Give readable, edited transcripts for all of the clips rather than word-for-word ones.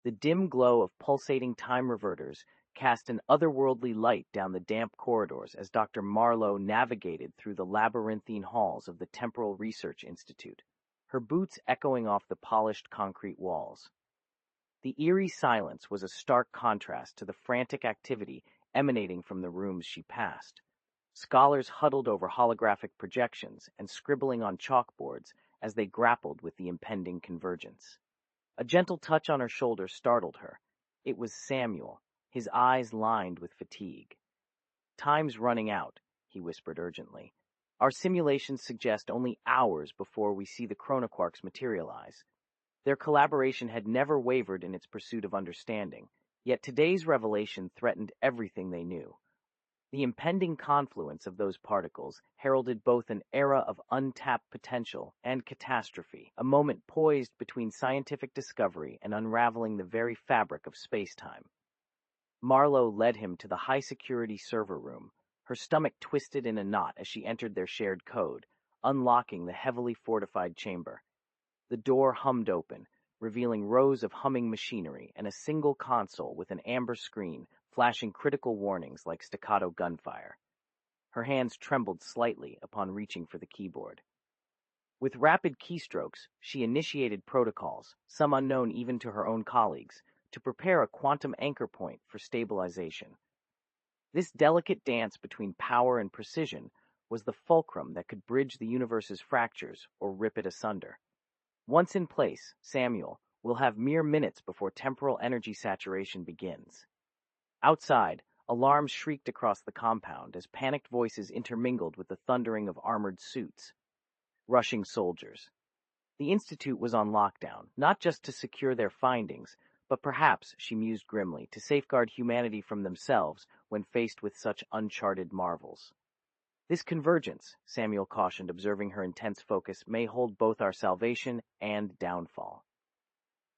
The dim glow of pulsating time reverters cast an otherworldly light down the damp corridors as Dr. Marlowe navigated through the labyrinthine halls of the Temporal Research Institute, her boots echoing off the polished concrete walls. The eerie silence was a stark contrast to the frantic activity emanating from the rooms she passed. Scholars huddled over holographic projections and scribbling on chalkboards as they grappled with the impending convergence. A gentle touch on her shoulder startled her. It was Samuel, his eyes lined with fatigue. "Time's running out," he whispered urgently. "Our simulations suggest only hours before we see the Chronoquarks materialize." Their collaboration had never wavered in its pursuit of understanding, yet today's revelation threatened everything they knew. The impending confluence of those particles heralded both an era of untapped potential and catastrophe, a moment poised between scientific discovery and unraveling the very fabric of space-time. Marlowe led him to the high-security server room, her stomach twisted in a knot as she entered their shared code, unlocking the heavily fortified chamber. The door hummed open, revealing rows of humming machinery and a single console with an amber screen flashing critical warnings like staccato gunfire. Her hands trembled slightly upon reaching for the keyboard. With rapid keystrokes, she initiated protocols, some unknown even to her own colleagues, to prepare a quantum anchor point for stabilization. This delicate dance between power and precision was the fulcrum that could bridge the universe's fractures or rip it asunder. Once in place, Samuel will have mere minutes before temporal energy saturation begins. Outside, alarms shrieked across the compound as panicked voices intermingled with the thundering of armored suits. Rushing soldiers. The Institute was on lockdown, not just to secure their findings, but perhaps, she mused grimly, to safeguard humanity from themselves when faced with such uncharted marvels. "This convergence," Samuel cautioned, observing her intense focus, "may hold both our salvation and downfall."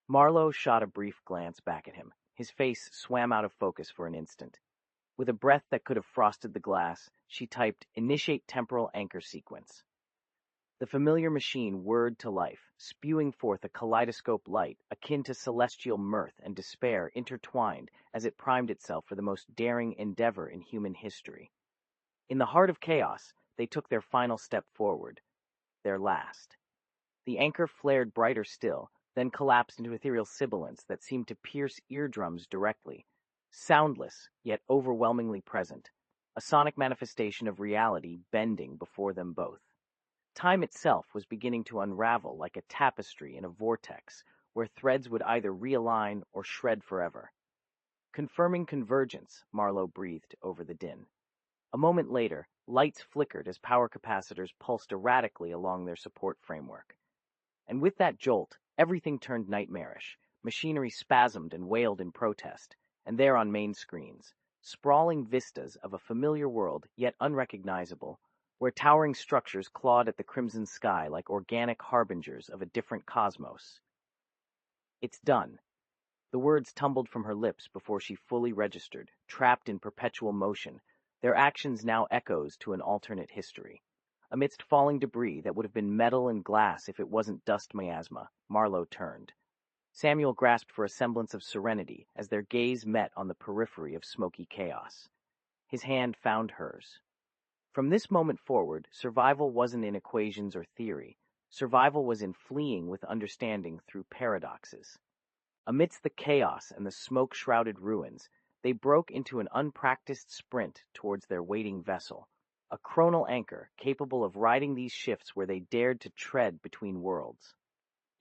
Marlowe shot a brief glance back at him. His face swam out of focus for an instant. With a breath that could have frosted the glass, she typed, "Initiate temporal anchor sequence." The familiar machine whirred to life, spewing forth a kaleidoscope light akin to celestial mirth and despair intertwined as it primed itself for the most daring endeavor in human history. In the heart of chaos, they took their final step forward, their last. The anchor flared brighter still, then collapsed into ethereal sibilance that seemed to pierce eardrums directly, soundless yet overwhelmingly present, a sonic manifestation of reality bending before them both. Time itself was beginning to unravel like a tapestry in a vortex, where threads would either realign or shred forever. "Confirming convergence," Marlowe breathed over the din. A moment later, lights flickered as power capacitors pulsed erratically along their support framework. And with that jolt, everything turned nightmarish. Machinery spasmed and wailed in protest, and there on main screens, sprawling vistas of a familiar world yet unrecognizable, where towering structures clawed at the crimson sky like organic harbingers of a different cosmos. "It's done." The words tumbled from her lips before she fully registered, trapped in perpetual motion, their actions now echoes to an alternate history. Amidst falling debris that would have been metal and glass if it wasn't dust miasma, Marlowe turned. Samuel grasped for a semblance of serenity as their gaze met on the periphery of smoky chaos. His hand found hers. From this moment forward, survival wasn't in equations or theory. Survival was in fleeing with understanding through paradoxes. Amidst the chaos and the smoke-shrouded ruins, they broke into an unpracticed sprint towards their waiting vessel, a chronal anchor capable of riding these shifts where they dared to tread between worlds.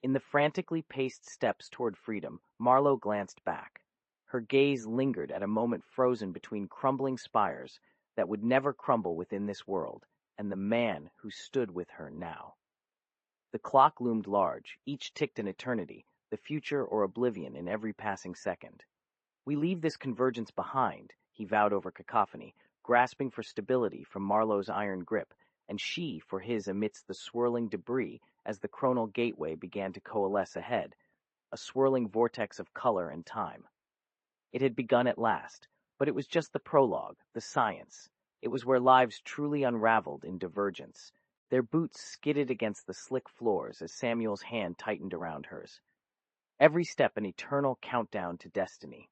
In the frantically paced steps toward freedom, Marlowe glanced back. Her gaze lingered at a moment frozen between crumbling spires that would never crumble within this world, and the man who stood with her now. The clock loomed large, each ticked an eternity, the future or oblivion in every passing second. "We leave this convergence behind," he vowed over cacophony, grasping for stability from Marlowe's iron grip, and she for his amidst the swirling debris as the chronal gateway began to coalesce ahead, a swirling vortex of color and time. It had begun at last, but it was just the prologue, the science. It was where lives truly unraveled in divergence. Their boots skidded against the slick floors as Samuel's hand tightened around hers. every step an eternal countdown to destiny.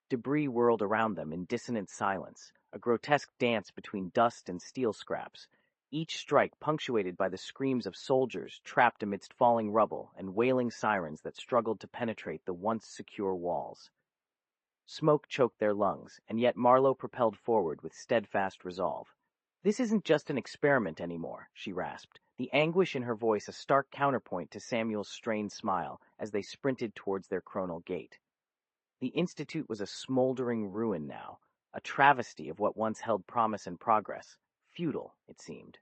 Debris whirled around them in dissonant silence, a grotesque dance between dust and steel scraps, each strike punctuated by the screams of soldiers trapped amidst falling rubble and wailing sirens that struggled to penetrate the once secure walls. Smoke choked their lungs, and yet Marlowe propelled forward with steadfast resolve. "This isn't just an experiment anymore," she rasped, the anguish in her voice a stark counterpoint to Samuel's strained smile as they sprinted towards their chronal gate. The Institute was a smoldering ruin now, a travesty of what once held promise and progress, futile, it seemed.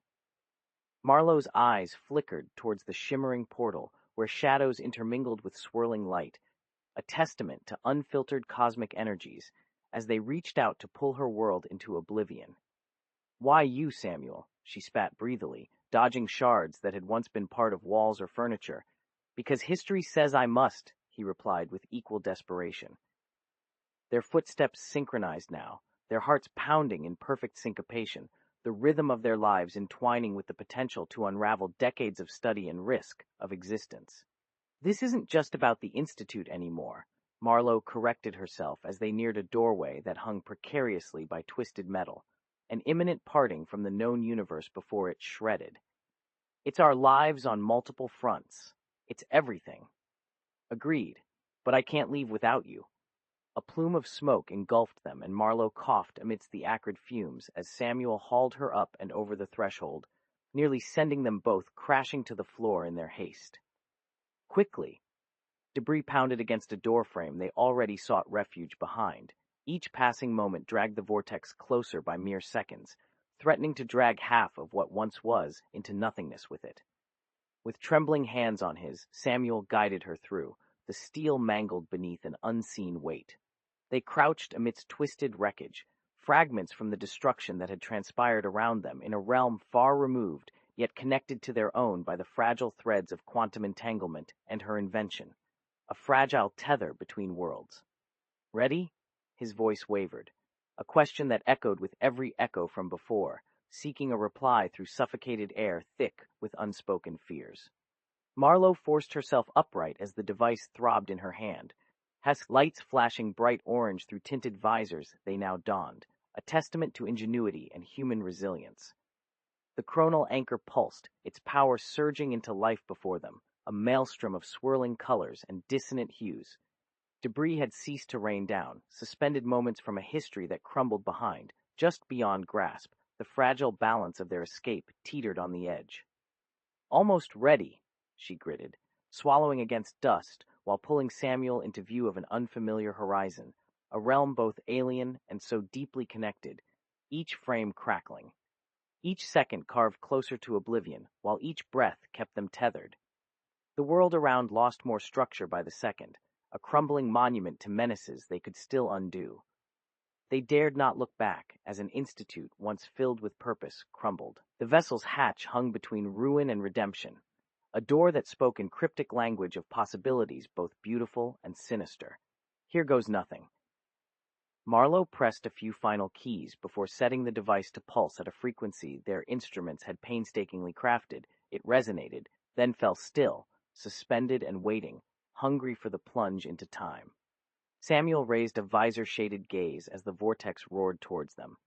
Marlowe's eyes flickered towards the shimmering portal where shadows intermingled with swirling light, a testament to unfiltered cosmic energies, as they reached out to pull her world into oblivion. "Why you, Samuel?" she spat breathily, dodging shards that had once been part of walls or furniture. "Because history says I must," he replied with equal desperation. Their footsteps synchronized now, their hearts pounding in perfect syncopation, the rhythm of their lives entwining with the potential to unravel decades of study and risk of existence. "This isn't just about the Institute anymore," Marlowe corrected herself as they neared a doorway that hung precariously by twisted metal, an imminent parting from the known universe before it shredded. "It's our lives on multiple fronts. It's everything." "Agreed, but I can't leave without you." A plume of smoke engulfed them, and Marlowe coughed amidst the acrid fumes as Samuel hauled her up and over the threshold, nearly sending them both crashing to the floor in their haste. Quickly! Debris pounded against a doorframe they already sought refuge behind. Each passing moment dragged the vortex closer by mere seconds, threatening to drag half of what once was into nothingness with it. With trembling hands on his, Samuel guided her through, the steel mangled beneath an unseen weight. They crouched amidst twisted wreckage, fragments from the destruction that had transpired around them in a realm far removed, yet connected to their own by the fragile threads of quantum entanglement and her invention, a fragile tether between worlds. "Ready?" His voice wavered, a question that echoed with every echo from before, seeking a reply through suffocated air thick with unspoken fears. Marlowe forced herself upright as the device throbbed in her hand, lights flashing bright orange through tinted visors they now donned, a testament to ingenuity and human resilience. The chronal anchor pulsed, its power surging into life before them, a maelstrom of swirling colors and dissonant hues. Debris had ceased to rain down, suspended moments from a history that crumbled behind, just beyond grasp. The fragile balance of their escape teetered on the edge. "Almost ready," she gritted, swallowing against dust while pulling Samuel into view of an unfamiliar horizon, a realm both alien and so deeply connected, each frame crackling. Each second carved closer to oblivion, while each breath kept them tethered. The world around lost more structure by the second, a crumbling monument to menaces they could still undo. They dared not look back as an institute once filled with purpose crumbled. The vessel's hatch hung between ruin and redemption, a door that spoke in cryptic language of possibilities both beautiful and sinister. "Here goes nothing." Marlowe pressed a few final keys before setting the device to pulse at a frequency their instruments had painstakingly crafted. It resonated, then fell still, suspended and waiting, hungry for the plunge into time. Samuel raised a visor-shaded gaze as the vortex roared towards them,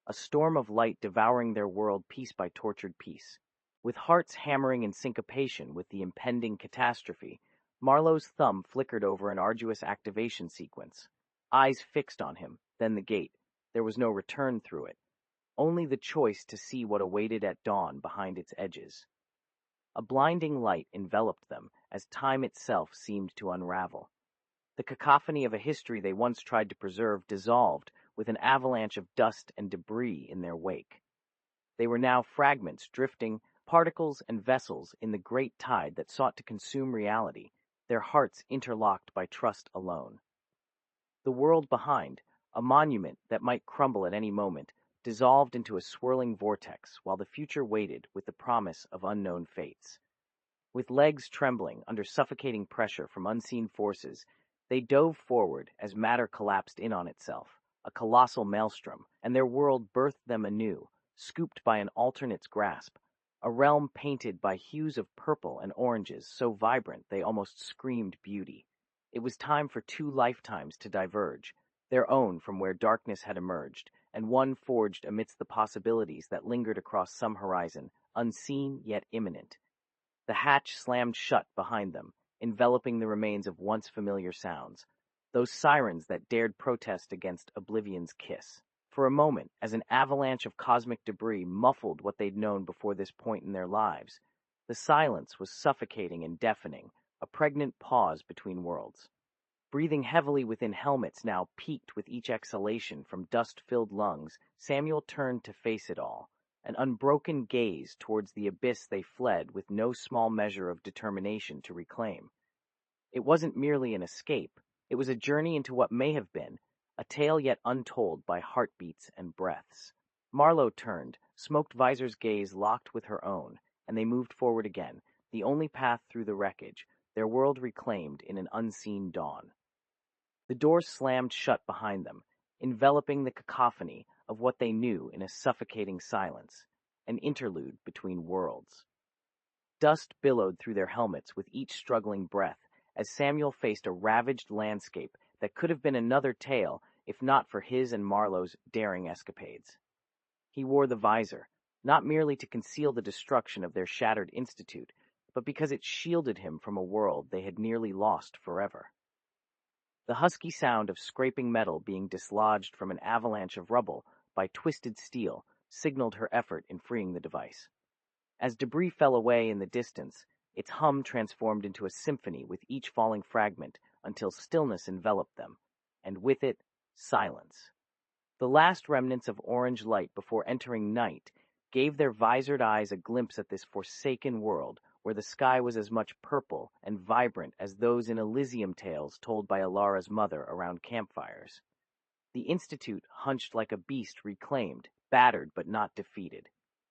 a storm of light devouring their world piece by tortured piece. With hearts hammering in syncopation with the impending catastrophe, Marlowe's thumb flickered over an arduous activation sequence. Eyes fixed on him, then the gate. There was no return through it, only the choice to see what awaited at dawn behind its edges. A blinding light enveloped them as time itself seemed to unravel. The cacophony of a history they once tried to preserve dissolved with an avalanche of dust and debris in their wake. They were now fragments drifting, particles and vessels in the great tide that sought to consume reality, their hearts interlocked by trust alone. The world behind, a monument that might crumble at any moment, dissolved into a swirling vortex while the future waited with the promise of unknown fates. With legs trembling under suffocating pressure from unseen forces, they dove forward as matter collapsed in on itself, a colossal maelstrom, and their world birthed them anew, scooped by an alternate's grasp, a realm painted by hues of purple and oranges so vibrant they almost screamed beauty. It was time for two lifetimes to diverge, their own from where darkness had emerged, and one forged amidst the possibilities that lingered across some horizon, unseen yet imminent. The hatch slammed shut behind them, enveloping the remains of once familiar sounds, those sirens that dared protest against oblivion's kiss. For a moment, as an avalanche of cosmic debris muffled what they'd known before this point in their lives, the silence was suffocating and deafening, a pregnant pause between worlds. Breathing heavily within helmets now peaked with each exhalation from dust-filled lungs, Samuel turned to face it all, an unbroken gaze towards the abyss they fled with no small measure of determination to reclaim. It wasn't merely an escape, it was a journey into what may have been, a tale yet untold by heartbeats and breaths. Marlowe turned, smoked Visor's gaze locked with her own, and they moved forward again, the only path through the wreckage, their world reclaimed in an unseen dawn. The doors slammed shut behind them, enveloping the cacophony of what they knew in a suffocating silence, an interlude between worlds. Dust billowed through their helmets with each struggling breath as Samuel faced a ravaged landscape that could have been another tale if not for his and Marlowe's daring escapades. He wore the visor, not merely to conceal the destruction of their shattered institute, but because it shielded him from a world they had nearly lost forever. The husky sound of scraping metal being dislodged from an avalanche of rubble by twisted steel signaled her effort in freeing the device. As debris fell away in the distance, its hum transformed into a symphony with each falling fragment until stillness enveloped them, and with it, silence. The last remnants of orange light before entering night gave their visored eyes a glimpse at this forsaken world where the sky was as much purple and vibrant as those in Elysium tales told by Alara's mother around campfires. The Institute hunched like a beast reclaimed, battered but not defeated.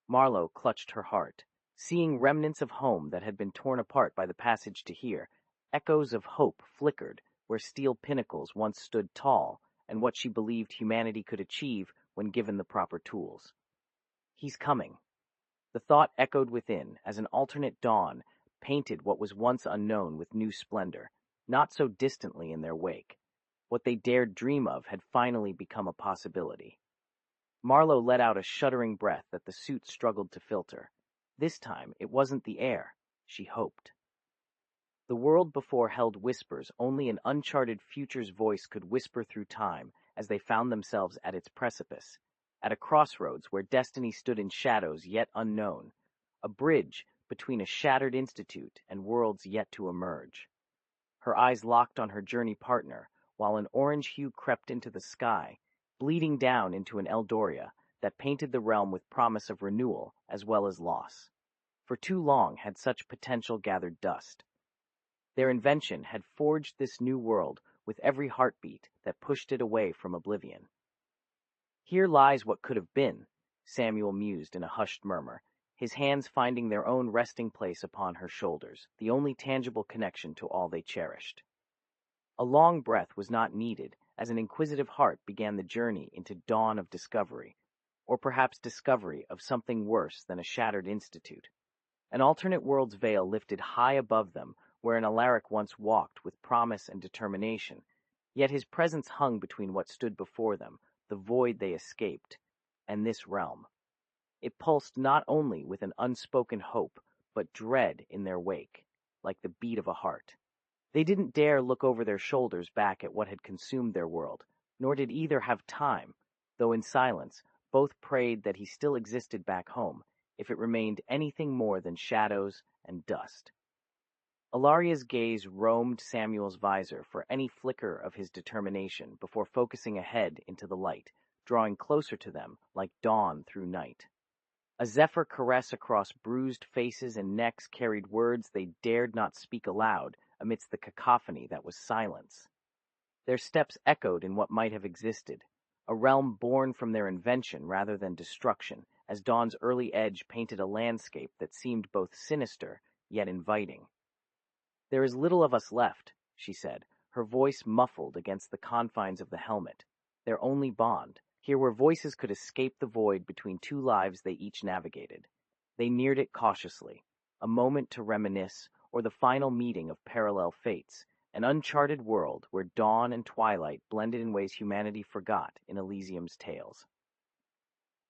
Marlowe clutched her heart. Seeing remnants of home that had been torn apart by the passage to here, echoes of hope flickered where steel pinnacles once stood tall and what she believed humanity could achieve when given the proper tools. He's coming. The thought echoed within as an alternate dawn painted what was once unknown with new splendor, not so distantly in their wake. What they dared dream of had finally become a possibility. Marlowe let out a shuddering breath that the suit struggled to filter. This time it wasn't the air, she hoped. The world before held whispers only an uncharted future's voice could whisper through time as they found themselves at its precipice, at a crossroads where destiny stood in shadows yet unknown, a bridge between a shattered institute and worlds yet to emerge. Her eyes locked on her journey partner, while an orange hue crept into the sky, bleeding down into an Eldoria that painted the realm with promise of renewal as well as loss. For too long had such potential gathered dust. Their invention had forged this new world with every heartbeat that pushed it away from oblivion. Here lies what could have been, Samuel mused in a hushed murmur, his hands finding their own resting place upon her shoulders, the only tangible connection to all they cherished. A long breath was not needed as an inquisitive heart began the journey into dawn of discovery, or perhaps discovery of something worse than a shattered institute. An alternate world's veil lifted high above them where an Alaric once walked with promise and determination, yet his presence hung between what stood before them, the void they escaped, and this realm. It pulsed not only with an unspoken hope, but dread in their wake, like the beat of a heart. They didn't dare look over their shoulders back at what had consumed their world, nor did either have time, though in silence, both prayed that he still existed back home, if it remained anything more than shadows and dust. Alaria's gaze roamed Samuel's visor for any flicker of his determination before focusing ahead into the light, drawing closer to them like dawn through night. A zephyr caress across bruised faces and necks carried words they dared not speak aloud amidst the cacophony that was silence. Their steps echoed in what might have existed, a realm born from their invention rather than destruction, as dawn's early edge painted a landscape that seemed both sinister yet inviting. "There is little of us left," she said, her voice muffled against the confines of the helmet, their only bond, here where voices could escape the void between two lives they each navigated. They neared it cautiously, a moment to reminisce, or the final meeting of parallel fates, an uncharted world where dawn and twilight blended in ways humanity forgot in Elysium's tales.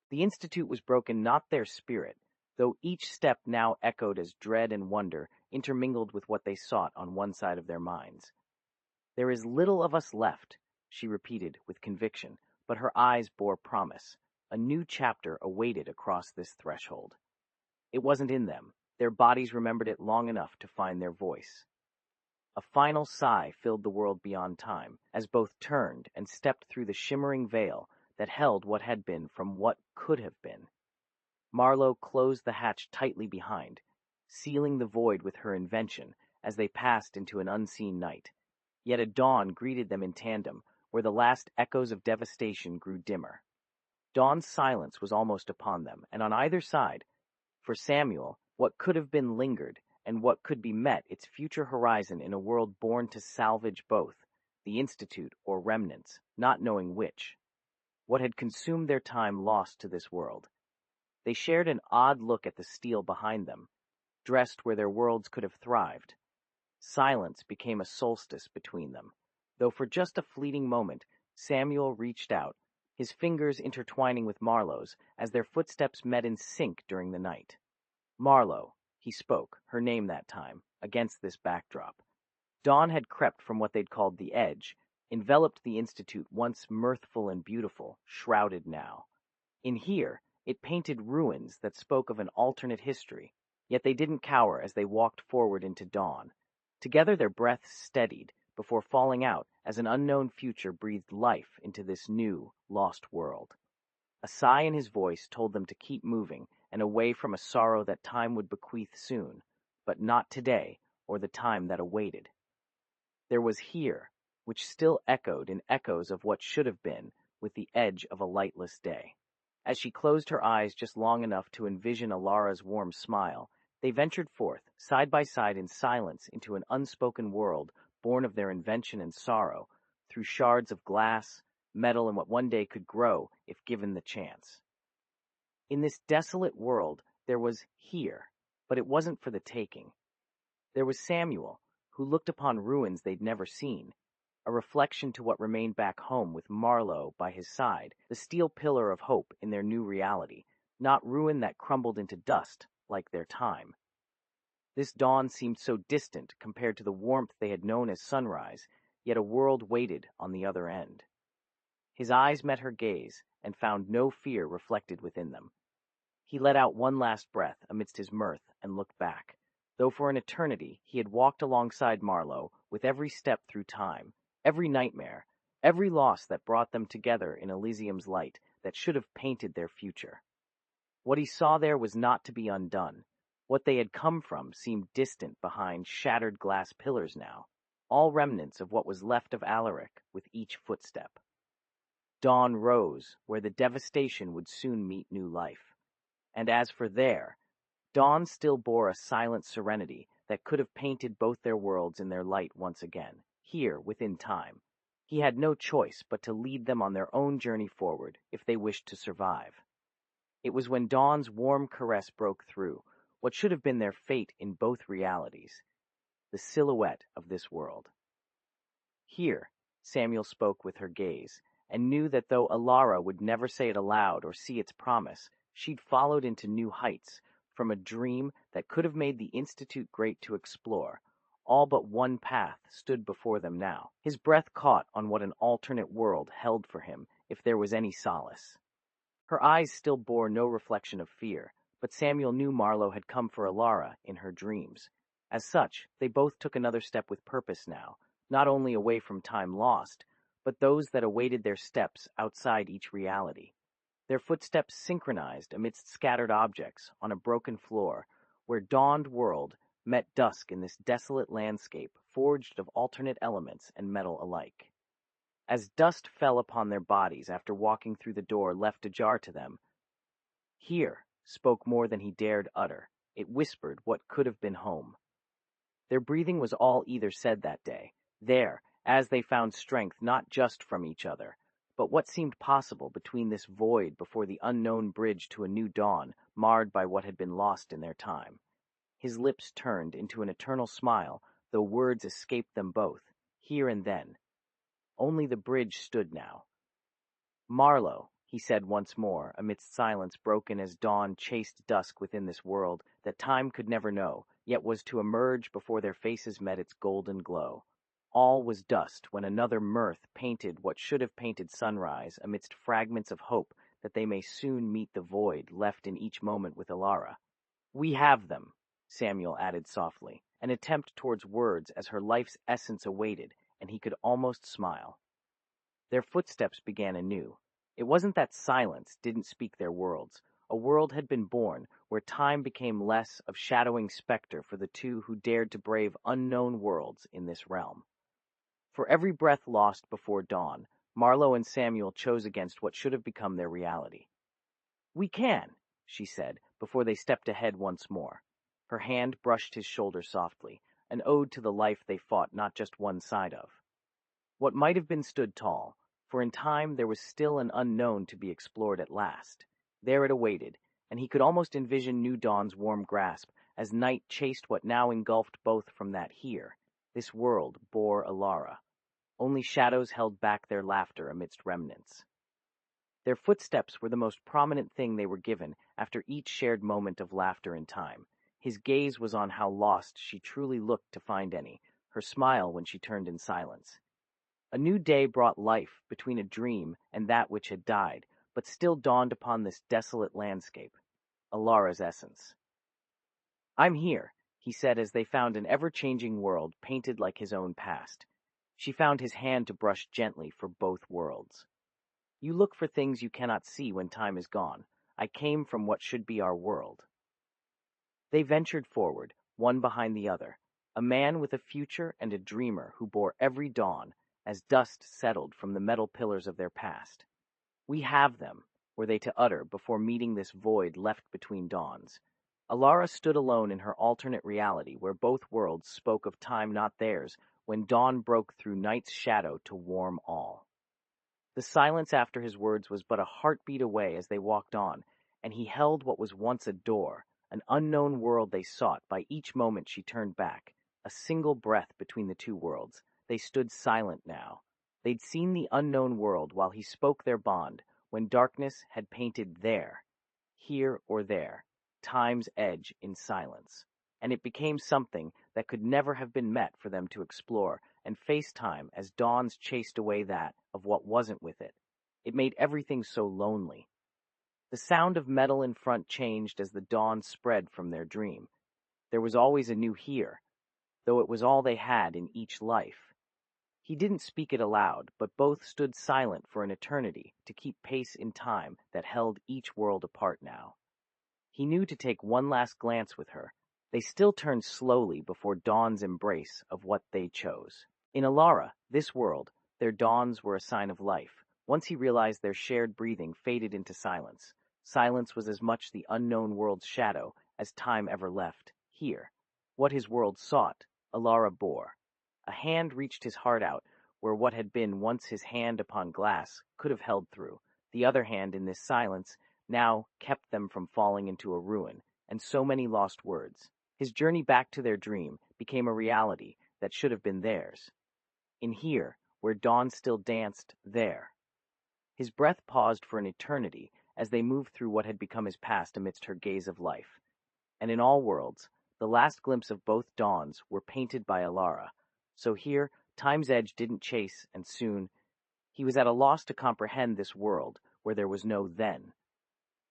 The Institute was broken, not their spirit, though each step now echoed as dread and wonder intermingled with what they sought on one side of their minds. "There is little of us left," she repeated with conviction, but her eyes bore promise. A new chapter awaited across this threshold. It wasn't in them. Their bodies remembered it long enough to find their voice. A final sigh filled the world beyond time, as both turned and stepped through the shimmering veil that held what had been from what could have been. Marlowe closed the hatch tightly behind, sealing the void with her invention as they passed into an unseen night. Yet a dawn greeted them in tandem, where the last echoes of devastation grew dimmer. Dawn's silence was almost upon them, and on either side, for Samuel, what could have been lingered, and what could be met its future horizon in a world born to salvage both, the Institute or remnants, not knowing which. What had consumed their time lost to this world. They shared an odd look at the steel behind them, dressed where their worlds could have thrived. Silence became a solstice between them, though for just a fleeting moment, Samuel reached out, his fingers intertwining with Marlowe's as their footsteps met in sync during the night. "Marlowe," he spoke, her name that time, against this backdrop. Dawn had crept from what they'd called the edge, enveloped the Institute once mirthful and beautiful, shrouded now. In here, it painted ruins that spoke of an alternate history, yet they didn't cower as they walked forward into dawn. Together their breaths steadied, before falling out as an unknown future breathed life into this new, lost world. A sigh in his voice told them to keep moving and away from a sorrow that time would bequeath soon, but not today or the time that awaited. There was here, which still echoed in echoes of what should have been, with the edge of a lightless day. As she closed her eyes just long enough to envision Alara's warm smile, they ventured forth, side by side in silence, into an unspoken world born of their invention and sorrow, through shards of glass, metal, and what one day could grow if given the chance. In this desolate world, there was here, but it wasn't for the taking. There was Samuel, who looked upon ruins they'd never seen, a reflection to what remained back home with Marlowe by his side, the steel pillar of hope in their new reality, not ruin that crumbled into dust like their time. This dawn seemed so distant compared to the warmth they had known as sunrise, yet a world waited on the other end. His eyes met her gaze and found no fear reflected within them. He let out one last breath amidst his mirth and looked back, though for an eternity he had walked alongside Marlowe with every step through time, every nightmare, every loss that brought them together in Elysium's light that should have painted their future. What he saw there was not to be undone. What they had come from seemed distant behind shattered glass pillars now, all remnants of what was left of Alaric with each footstep. Dawn rose where the devastation would soon meet new life. And as for there, dawn still bore a silent serenity that could have painted both their worlds in their light once again, here within time. He had no choice but to lead them on their own journey forward if they wished to survive. It was when dawn's warm caress broke through what should have been their fate in both realities, the silhouette of this world. "Here," Samuel spoke with her gaze, and knew that though Alara would never say it aloud or see its promise, she'd followed into new heights, from a dream that could have made the Institute great to explore. All but one path stood before them now. His breath caught on what an alternate world held for him, if there was any solace. Her eyes still bore no reflection of fear, but Samuel knew Marlowe had come for Alara in her dreams. As such, they both took another step with purpose now, not only away from time lost, but those that awaited their steps outside each reality. Their footsteps synchronized amidst scattered objects on a broken floor, where dawned world met dusk in this desolate landscape forged of alternate elements and metal alike. As dust fell upon their bodies after walking through the door left ajar to them, "Here" spoke more than he dared utter. It whispered what could have been home. Their breathing was all either said that day. There, as they found strength not just from each other, But what seemed possible between this void before the unknown bridge to a new dawn, marred by what had been lost in their time? His lips turned into an eternal smile, though words escaped them both, here and then. Only the bridge stood now. Marlowe, he said once more, amidst silence broken as dawn chased dusk within this world that time could never know, yet was to emerge before their faces met its golden glow. All was dust when another mirth painted what should have painted sunrise amidst fragments of hope that they may soon meet the void left in each moment with Alara. "We have them," Samuel added softly, an attempt towards words as her life's essence awaited, and he could almost smile. Their footsteps began anew. It wasn't that silence didn't speak their worlds. A world had been born where time became less of shadowing specter for the two who dared to brave unknown worlds in this realm. For every breath lost before dawn, Marlowe and Samuel chose against what should have become their reality. "We can," she said, before they stepped ahead once more. Her hand brushed his shoulder softly, an ode to the life they fought not just one side of. What might have been stood tall, for in time there was still an unknown to be explored at last. There it awaited, and he could almost envision New Dawn's warm grasp as night chased what now engulfed both from that here. This world bore Alara. Only shadows held back their laughter amidst remnants. Their footsteps were the most prominent thing they were given after each shared moment of laughter in time. His gaze was on how lost she truly looked to find any, her smile when she turned in silence. A new day brought life between a dream and that which had died, but still dawned upon this desolate landscape. Alara's essence. "I'm here," he said as they found an ever-changing world painted like his own past. She found his hand to brush gently for both worlds. "You look for things you cannot see when time is gone. I came from what should be our world." They ventured forward, one behind the other, a man with a future and a dreamer who bore every dawn, as dust settled from the metal pillars of their past. "We have them," were they to utter before meeting this void left between dawns. Alara stood alone in her alternate reality where both worlds spoke of time not theirs when dawn broke through night's shadow to warm all. The silence after his words was but a heartbeat away as they walked on, and he held what was once a door, an unknown world they sought by each moment she turned back, a single breath between the two worlds. They stood silent now. They'd seen the unknown world while he spoke their bond, when darkness had painted there, here or there, time's edge in silence. And it became something that could never have been met for them to explore and face time as dawns chased away that of what wasn't with it. It made everything so lonely. The sound of metal in front changed as the dawn spread from their dream. There was always a new here, though it was all they had in each life. He didn't speak it aloud, but both stood silent for an eternity to keep pace in time that held each world apart now. He knew to take one last glance with her. They still turned slowly before dawn's embrace of what they chose. In Alara, this world, their dawns were a sign of life. Once he realized their shared breathing faded into silence. Silence was as much the unknown world's shadow as time ever left. Here, what his world sought, Alara bore. A hand reached his heart out, where what had been once his hand upon glass could have held through. The other hand in this silence now kept them from falling into a ruin, and so many lost words. His journey back to their dream became a reality that should have been theirs. In here, where dawn still danced, there. His breath paused for an eternity as they moved through what had become his past amidst her gaze of life. And in all worlds, the last glimpse of both dawns were painted by Alara. So here, time's edge didn't chase, and soon he was at a loss to comprehend this world where there was no then.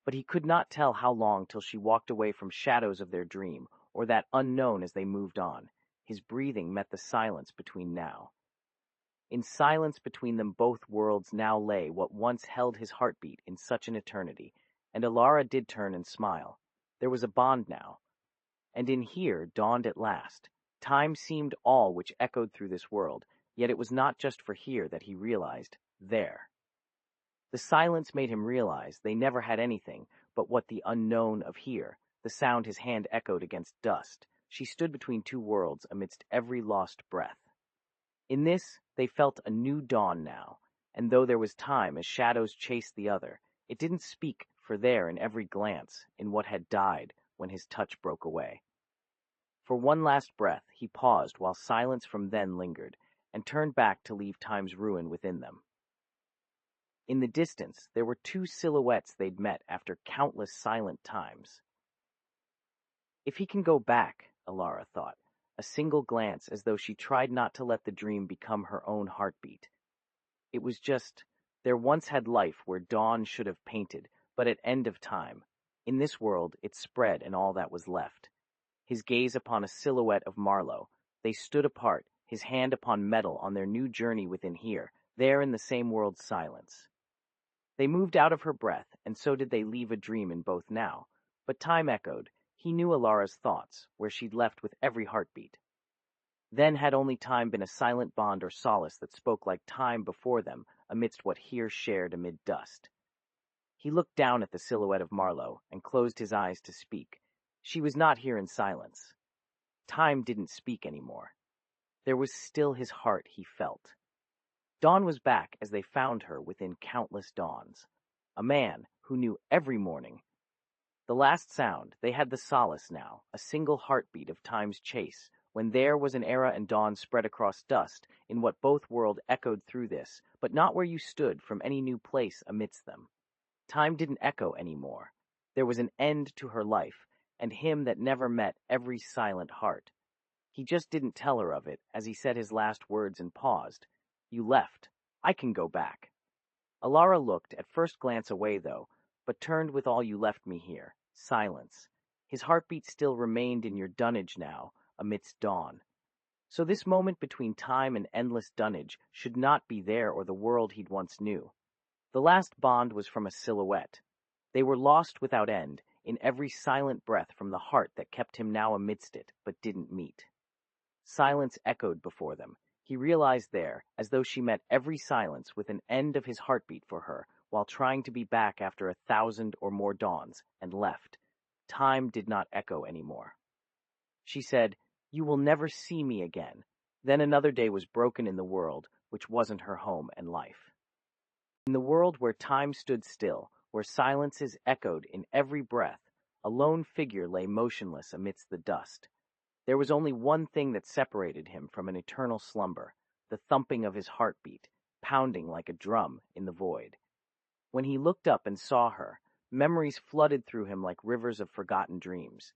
But he could not tell how long till she walked away from shadows of their dream, or that unknown as they moved on. His breathing met the silence between now. In silence between them both worlds now lay what once held his heartbeat in such an eternity, and Alara did turn and smile. There was a bond now. And in here dawned at last. Time seemed all which echoed through this world, yet it was not just for here that he realized, there. The silence made him realize they never had anything but what the unknown of here, the sound his hand echoed against dust. She stood between two worlds amidst every lost breath. In this, they felt a new dawn now, and though there was time as shadows chased the other, it didn't speak, for there in every glance, in what had died when his touch broke away. For one last breath, he paused while silence from then lingered, and turned back to leave time's ruin within them. In the distance, there were two silhouettes they'd met after countless silent times. If he can go back, Alara thought, a single glance as though she tried not to let the dream become her own heartbeat. It was just, there once had life where dawn should have painted, but at end of time. In this world, it spread and all that was left. His gaze upon a silhouette of Marlowe. They stood apart, his hand upon metal on their new journey within here, there in the same world's silence. They moved out of her breath, and so did they leave a dream in both now. But time echoed. He knew Alara's thoughts, where she'd left with every heartbeat. Then had only time been a silent bond or solace that spoke like time before them, amidst what here shared amid dust. He looked down at the silhouette of Marlowe, and closed his eyes to speak. She was not here in silence. Time didn't speak anymore. There was still his heart, he felt. Dawn was back as they found her within countless dawns. A man who knew every morning. The last sound, they had the solace now, a single heartbeat of time's chase, when there was an era and dawn spread across dust, in what both world echoed through this, but not where you stood from any new place amidst them. Time didn't echo anymore. There was an end to her life, and him that never met every silent heart. He just didn't tell her of it, as he said his last words and paused. You left. I can go back. Alara looked, at first glance away though, but turned with all you left me here. Silence. His heartbeat still remained in your dunnage now, amidst dawn. So this moment between time and endless dunnage should not be there or the world he'd once knew. The last bond was from a silhouette. They were lost without end, in every silent breath from the heart that kept him now amidst it, but didn't meet. Silence echoed before them. He realized there, as though she met every silence with an end of his heartbeat for her, while trying to be back after 1,000 or more dawns, and left. Time did not echo anymore. She said, You will never see me again. Then another day was broken in the world, which wasn't her home and life. In the world where time stood still, where silences echoed in every breath, a lone figure lay motionless amidst the dust. There was only one thing that separated him from an eternal slumber, the thumping of his heartbeat, pounding like a drum in the void. When he looked up and saw her, memories flooded through him like rivers of forgotten dreams.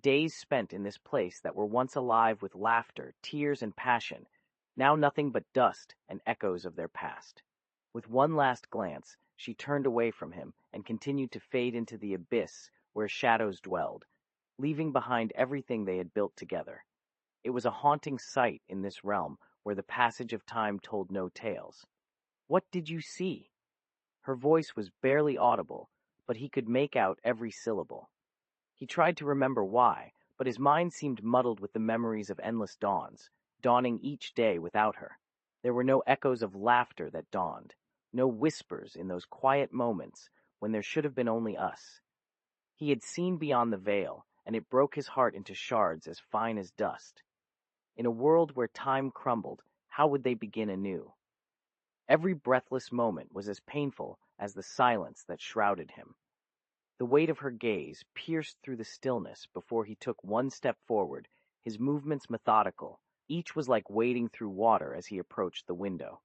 Days spent in this place that were once alive with laughter, tears, and passion, now nothing but dust and echoes of their past. With one last glance, she turned away from him and continued to fade into the abyss where shadows dwelled, leaving behind everything they had built together. It was a haunting sight in this realm where the passage of time told no tales. What did you see? Her voice was barely audible, but he could make out every syllable. He tried to remember why, but his mind seemed muddled with the memories of endless dawns, dawning each day without her. There were no echoes of laughter that dawned, no whispers in those quiet moments when there should have been only us. He had seen beyond the veil, and it broke his heart into shards as fine as dust. In a world where time crumbled, how would they begin anew? Every breathless moment was as painful as the silence that shrouded him. The weight of her gaze pierced through the stillness before he took one step forward, his movements methodical. Each was like wading through water as he approached the window.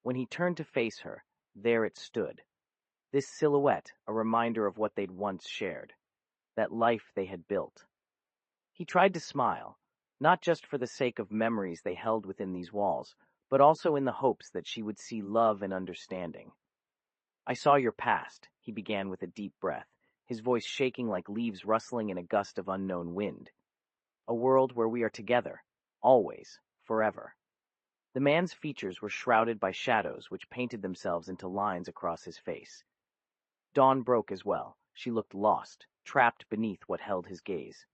When he turned to face her, there it stood. This silhouette, a reminder of what they'd once shared, that life they had built. He tried to smile, not just for the sake of memories they held within these walls, but also in the hopes that she would see love and understanding. I saw your past, he began with a deep breath, his voice shaking like leaves rustling in a gust of unknown wind. A world where we are together, always, forever. The man's features were shrouded by shadows which painted themselves into lines across his face. Dawn broke as well. She looked lost, trapped beneath what held his gaze.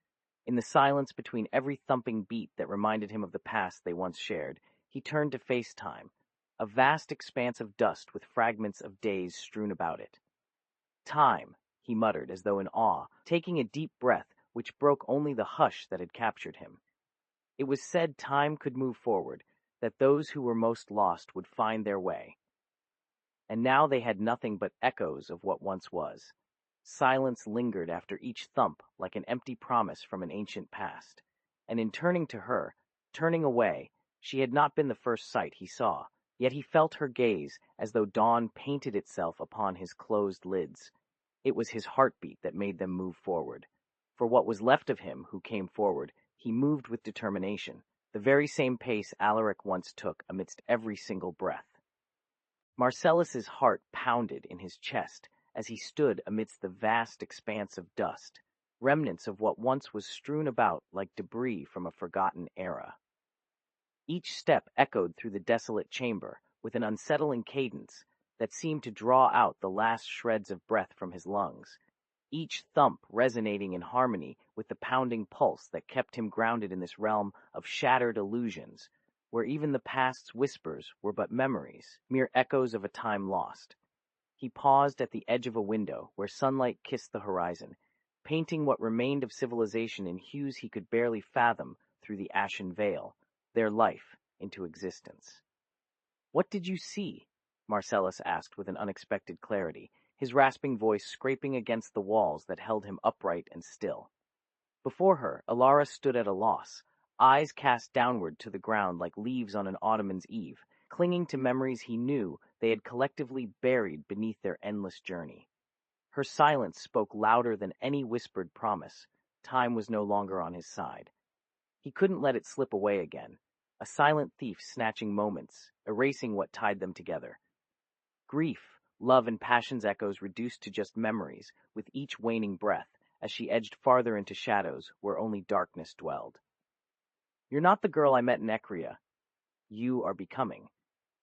In the silence between every thumping beat that reminded him of the past they once shared, he turned to face time, a vast expanse of dust with fragments of days strewn about it. Time, he muttered as though in awe, taking a deep breath which broke only the hush that had captured him. It was said time could move forward, that those who were most lost would find their way. and now they had nothing but echoes of what once was. Silence lingered after each thump like an empty promise from an ancient past. And in turning to her, turning away, she had not been the first sight he saw, yet he felt her gaze as though dawn painted itself upon his closed lids. It was his heartbeat that made them move forward. For what was left of him who came forward, he moved with determination, the very same pace Alaric once took amidst every single breath. Marcellus's heart pounded in his chest as he stood amidst the vast expanse of dust, remnants of what once was strewn about like debris from a forgotten era. Each step echoed through the desolate chamber with an unsettling cadence that seemed to draw out the last shreds of breath from his lungs, each thump resonating in harmony with the pounding pulse that kept him grounded in this realm of shattered illusions, where even the past's whispers were but memories, mere echoes of a time lost. He paused at the edge of a window where sunlight kissed the horizon, painting what remained of civilization in hues he could barely fathom through the ashen veil, their life into existence. "What did you see?" Marcellus asked with an unexpected clarity, his rasping voice scraping against the walls that held him upright and still. Before her, Alara stood at a loss, eyes cast downward to the ground like leaves on an autumn's eve, clinging to memories he knew they had collectively buried beneath their endless journey. Her silence spoke louder than any whispered promise. Time was no longer on his side. He couldn't let it slip away again, a silent thief snatching moments, erasing what tied them together. Grief, love, and passion's echoes reduced to just memories with each waning breath as she edged farther into shadows where only darkness dwelled. "You're not the girl I met in Ecria. You are becoming."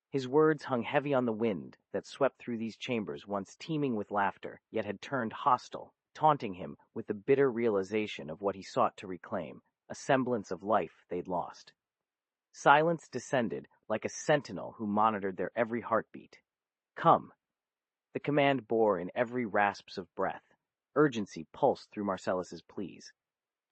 His words hung heavy on the wind that swept through these chambers once teeming with laughter, yet had turned hostile, taunting him with the bitter realization of what he sought to reclaim, a semblance of life they'd lost. Silence descended like a sentinel who monitored their every heartbeat. "Come." The command bore in every rasp of breath. Urgency pulsed through Marcellus's pleas.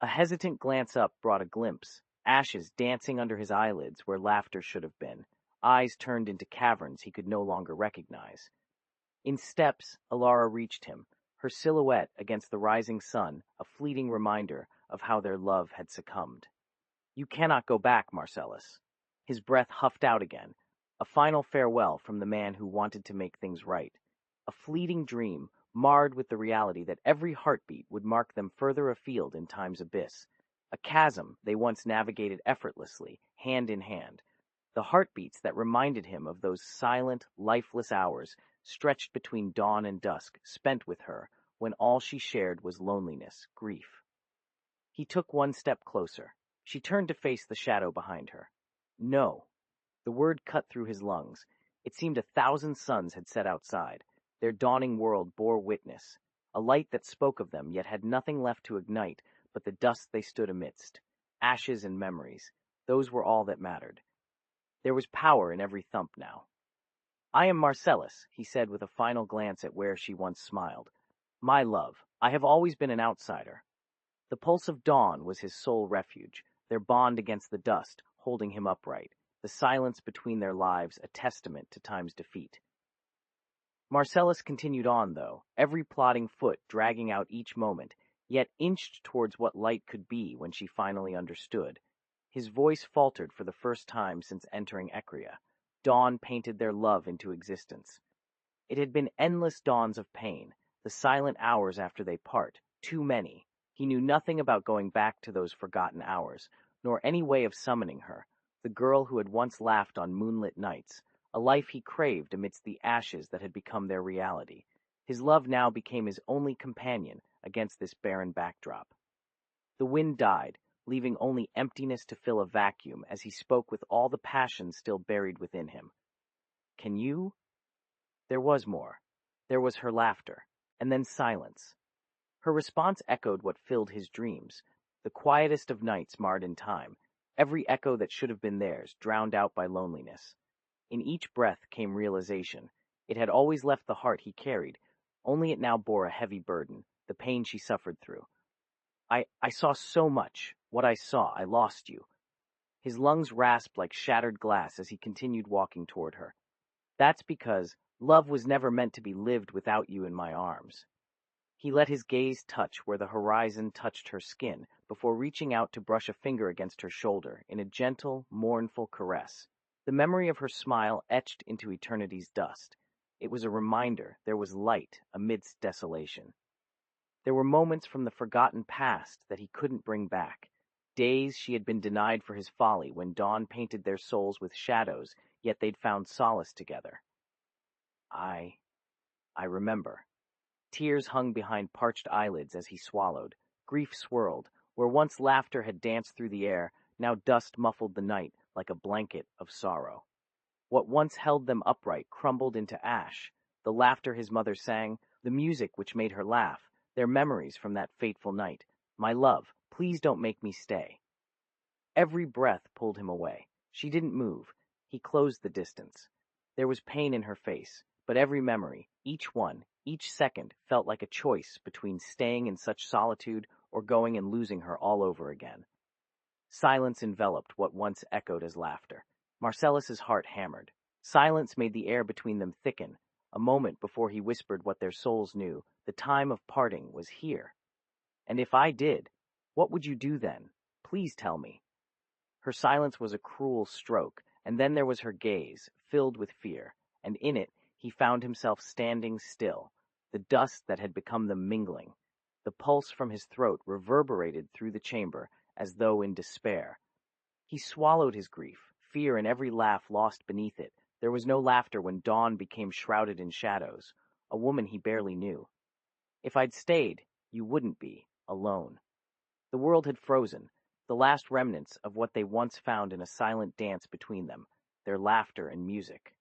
A hesitant glance up brought a glimpse, ashes dancing under his eyelids where laughter should have been, eyes turned into caverns he could no longer recognize. In steps, Alara reached him, her silhouette against the rising sun, a fleeting reminder of how their love had succumbed. "You cannot go back, Marcellus." His breath huffed out again, a final farewell from the man who wanted to make things right. A fleeting dream, marred with the reality that every heartbeat would mark them further afield in time's abyss. A chasm they once navigated effortlessly, hand in hand. The heartbeats that reminded him of those silent, lifeless hours stretched between dawn and dusk, spent with her, when all she shared was loneliness, grief. He took one step closer. She turned to face the shadow behind her. "No." The word cut through his lungs. It seemed 1,000 suns had set outside. Their dawning world bore witness, a light that spoke of them yet had nothing left to ignite but the dust they stood amidst. Ashes and memories. Those were all that mattered. There was power in every thump now. "I am Marcellus," he said with a final glance at where she once smiled. "My love, I have always been an outsider." The pulse of dawn was his sole refuge, their bond against the dust, holding him upright, the silence between their lives a testament to time's defeat. Marcellus continued on, though, every plodding foot dragging out each moment, yet inched towards what light could be when she finally understood. His voice faltered for the first time since entering Ecria. Dawn painted their love into existence. It had been endless dawns of pain, the silent hours after they part, too many. He knew nothing about going back to those forgotten hours, nor any way of summoning her, the girl who had once laughed on moonlit nights, a life he craved amidst the ashes that had become their reality. His love now became his only companion against this barren backdrop. The wind died, leaving only emptiness to fill a vacuum as he spoke with all the passion still buried within him. "Can you?" There was more. There was her laughter, and then silence. Her response echoed what filled his dreams, the quietest of nights marred in time, every echo that should have been theirs, drowned out by loneliness. In each breath came realization. It had always left the heart he carried, only it now bore a heavy burden, the pain she suffered through. I saw so much. What I saw, I lost you." His lungs rasped like shattered glass as he continued walking toward her. "That's because Love was never meant to be lived without you in my arms. He let his gaze touch where the horizon touched her skin before reaching out to brush a finger against her shoulder in a gentle, mournful caress. The memory of her smile etched into eternity's dust. It was a reminder there was light amidst desolation. There were moments from the forgotten past that he couldn't bring back. Days she had been denied for his folly when dawn painted their souls with shadows, yet they'd found solace together. I remember. Tears hung behind parched eyelids as he swallowed. Grief swirled. Where once laughter had danced through the air, now dust muffled the night like a blanket of sorrow. What once held them upright crumbled into ash. The laughter his mother sang, the music which made her laugh, their memories from that fateful night. My love, please don't make me stay. Every breath pulled him away. She didn't move. He closed the distance. There was pain in her face, but every memory, each one, each second, felt like a choice between staying in such solitude or going and losing her all over again. Silence enveloped what once echoed as laughter. Marcellus's heart hammered. Silence made the air between them thicken. A moment before he whispered what their souls knew, the time of parting was here. And if I did, what would you do then? Please tell me. Her silence was a cruel stroke, and then there was her gaze, filled with fear, and in it he found himself standing still, the dust that had become them mingling. The pulse from his throat reverberated through the chamber as though in despair. He swallowed his grief, fear in every laugh lost beneath it. There was no laughter when dawn became shrouded in shadows, a woman he barely knew. If I'd stayed, you wouldn't be alone. The world had frozen, the last remnants of what they once found in a silent dance between them, their laughter and music.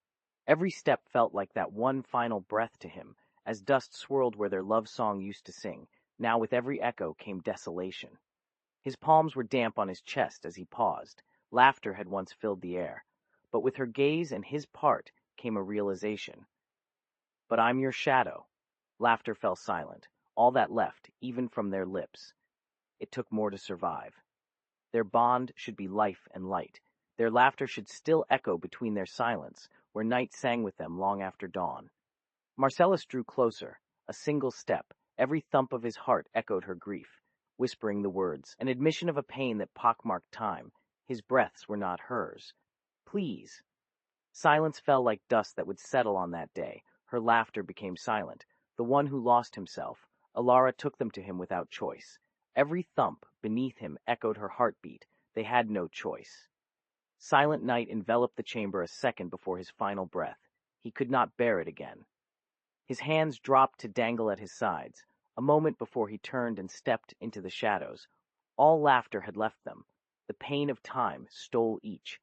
Every step felt like that one final breath to him, as dust swirled where their love song used to sing. Now with every echo came desolation. His palms were damp on his chest as he paused. Laughter had once filled the air. But with her gaze and his part came a realization. But I'm your shadow. Laughter fell silent, all that left, even from their lips. It took more to survive. Their bond should be life and light. Their laughter should still echo between their silence, where night sang with them long after dawn. Marcellus drew closer, a single step. Every thump of his heart echoed her grief, whispering the words, an admission of a pain that pockmarked time. His breaths were not hers. Please. Silence fell like dust that would settle on that day. Her laughter became silent. The one who lost himself. Alara took them to him without choice. Every thump beneath him echoed her heartbeat. They had no choice. Silent night enveloped the chamber a second before his final breath. He could not bear it again. His hands dropped to dangle at his sides, a moment before he turned and stepped into the shadows. All laughter had left them. The pain of time stole each.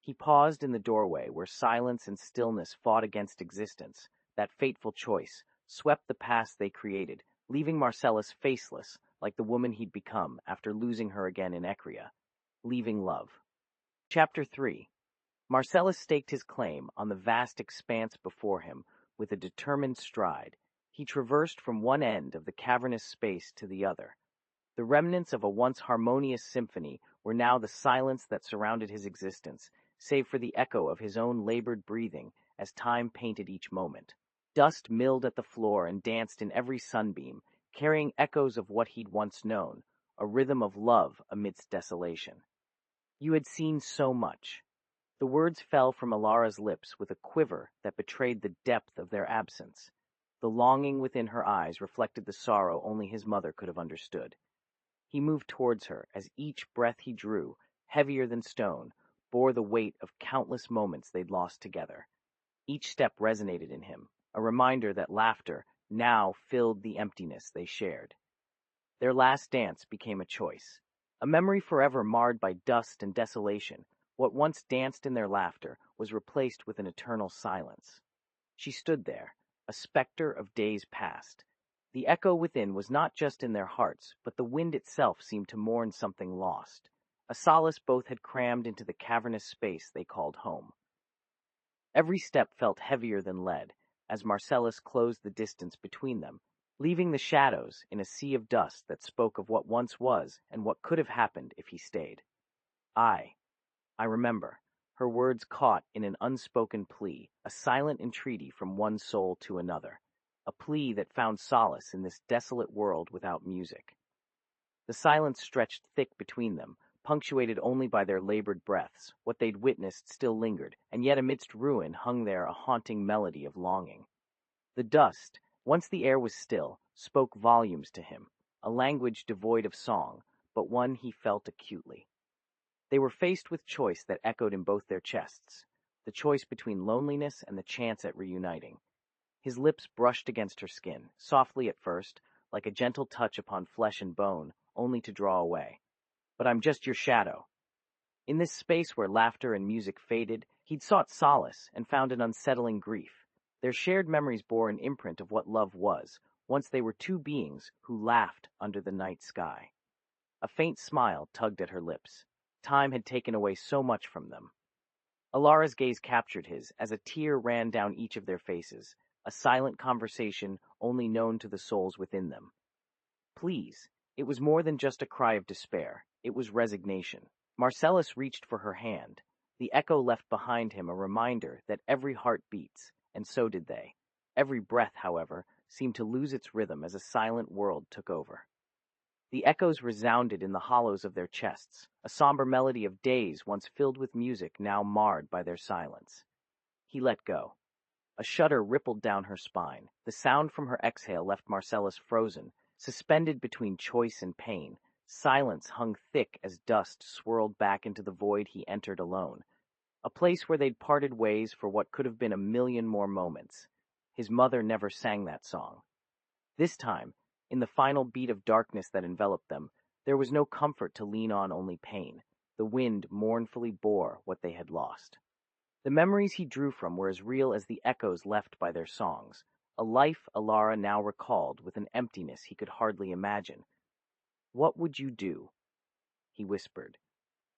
He paused in the doorway where silence and stillness fought against existence. That fateful choice swept the past they created, leaving Marcellus faceless, like the woman he'd become after losing her again in Ecria, leaving love. Chapter 3. Marcellus staked his claim on the vast expanse before him with a determined stride. He traversed from one end of the cavernous space to the other. The remnants of a once harmonious symphony were now the silence that surrounded his existence, save for the echo of his own labored breathing as time painted each moment. Dust milled at the floor and danced in every sunbeam, carrying echoes of what he'd once known, a rhythm of love amidst desolation. You had seen so much. The words fell from Alara's lips with a quiver that betrayed the depth of their absence. The longing within her eyes reflected the sorrow only his mother could have understood. He moved towards her as each breath he drew, heavier than stone, bore the weight of countless moments they'd lost together. Each step resonated in him, a reminder that laughter now filled the emptiness they shared. Their last dance became a choice, a memory forever marred by dust and desolation. What once danced in their laughter was replaced with an eternal silence. She stood there, a specter of days past. The echo within was not just in their hearts, but the wind itself seemed to mourn something lost, a solace both had crammed into the cavernous space they called home. Every step felt heavier than lead, as Marcellus closed the distance between them, leaving the shadows in a sea of dust that spoke of what once was and what could have happened if he stayed. I remember. her words caught in an unspoken plea, a silent entreaty from one soul to another, a plea that found solace in this desolate world without music. The silence stretched thick between them, punctuated only by their labored breaths. What they'd witnessed still lingered, and yet amidst ruin hung there a haunting melody of longing. The dust, once the air was still, spoke volumes to him, a language devoid of song, but one he felt acutely. They were faced with choice that echoed in both their chests, the choice between loneliness and the chance at reuniting. His lips brushed against her skin, softly at first, like a gentle touch upon flesh and bone, only to draw away. "But I'm just your shadow." In this space where laughter and music faded, he'd sought solace and found an unsettling grief. Their shared memories bore an imprint of what love was. Once they were two beings who laughed under the night sky. A faint smile tugged at her lips. Time had taken away so much from them. Alara's gaze captured his as a tear ran down each of their faces, a silent conversation only known to the souls within them. Please. It was more than just a cry of despair. It was resignation. Marcellus reached for her hand. The echo left behind him a reminder that every heart beats, and so did they. Every breath, however, seemed to lose its rhythm as a silent world took over. The echoes resounded in the hollows of their chests, a somber melody of days once filled with music now marred by their silence. He let go. A shudder rippled down her spine. The sound from her exhale left Marcellus frozen, suspended between choice and pain. Silence hung thick as dust swirled back into the void he entered alone, a place where they'd parted ways for what could have been a million more moments. His mother never sang that song. This time, in the final beat of darkness that enveloped them, there was no comfort to lean on, only pain. The wind mournfully bore what they had lost. The memories he drew from were as real as the echoes left by their songs, a life Alara now recalled with an emptiness he could hardly imagine. "What would you do?" he whispered.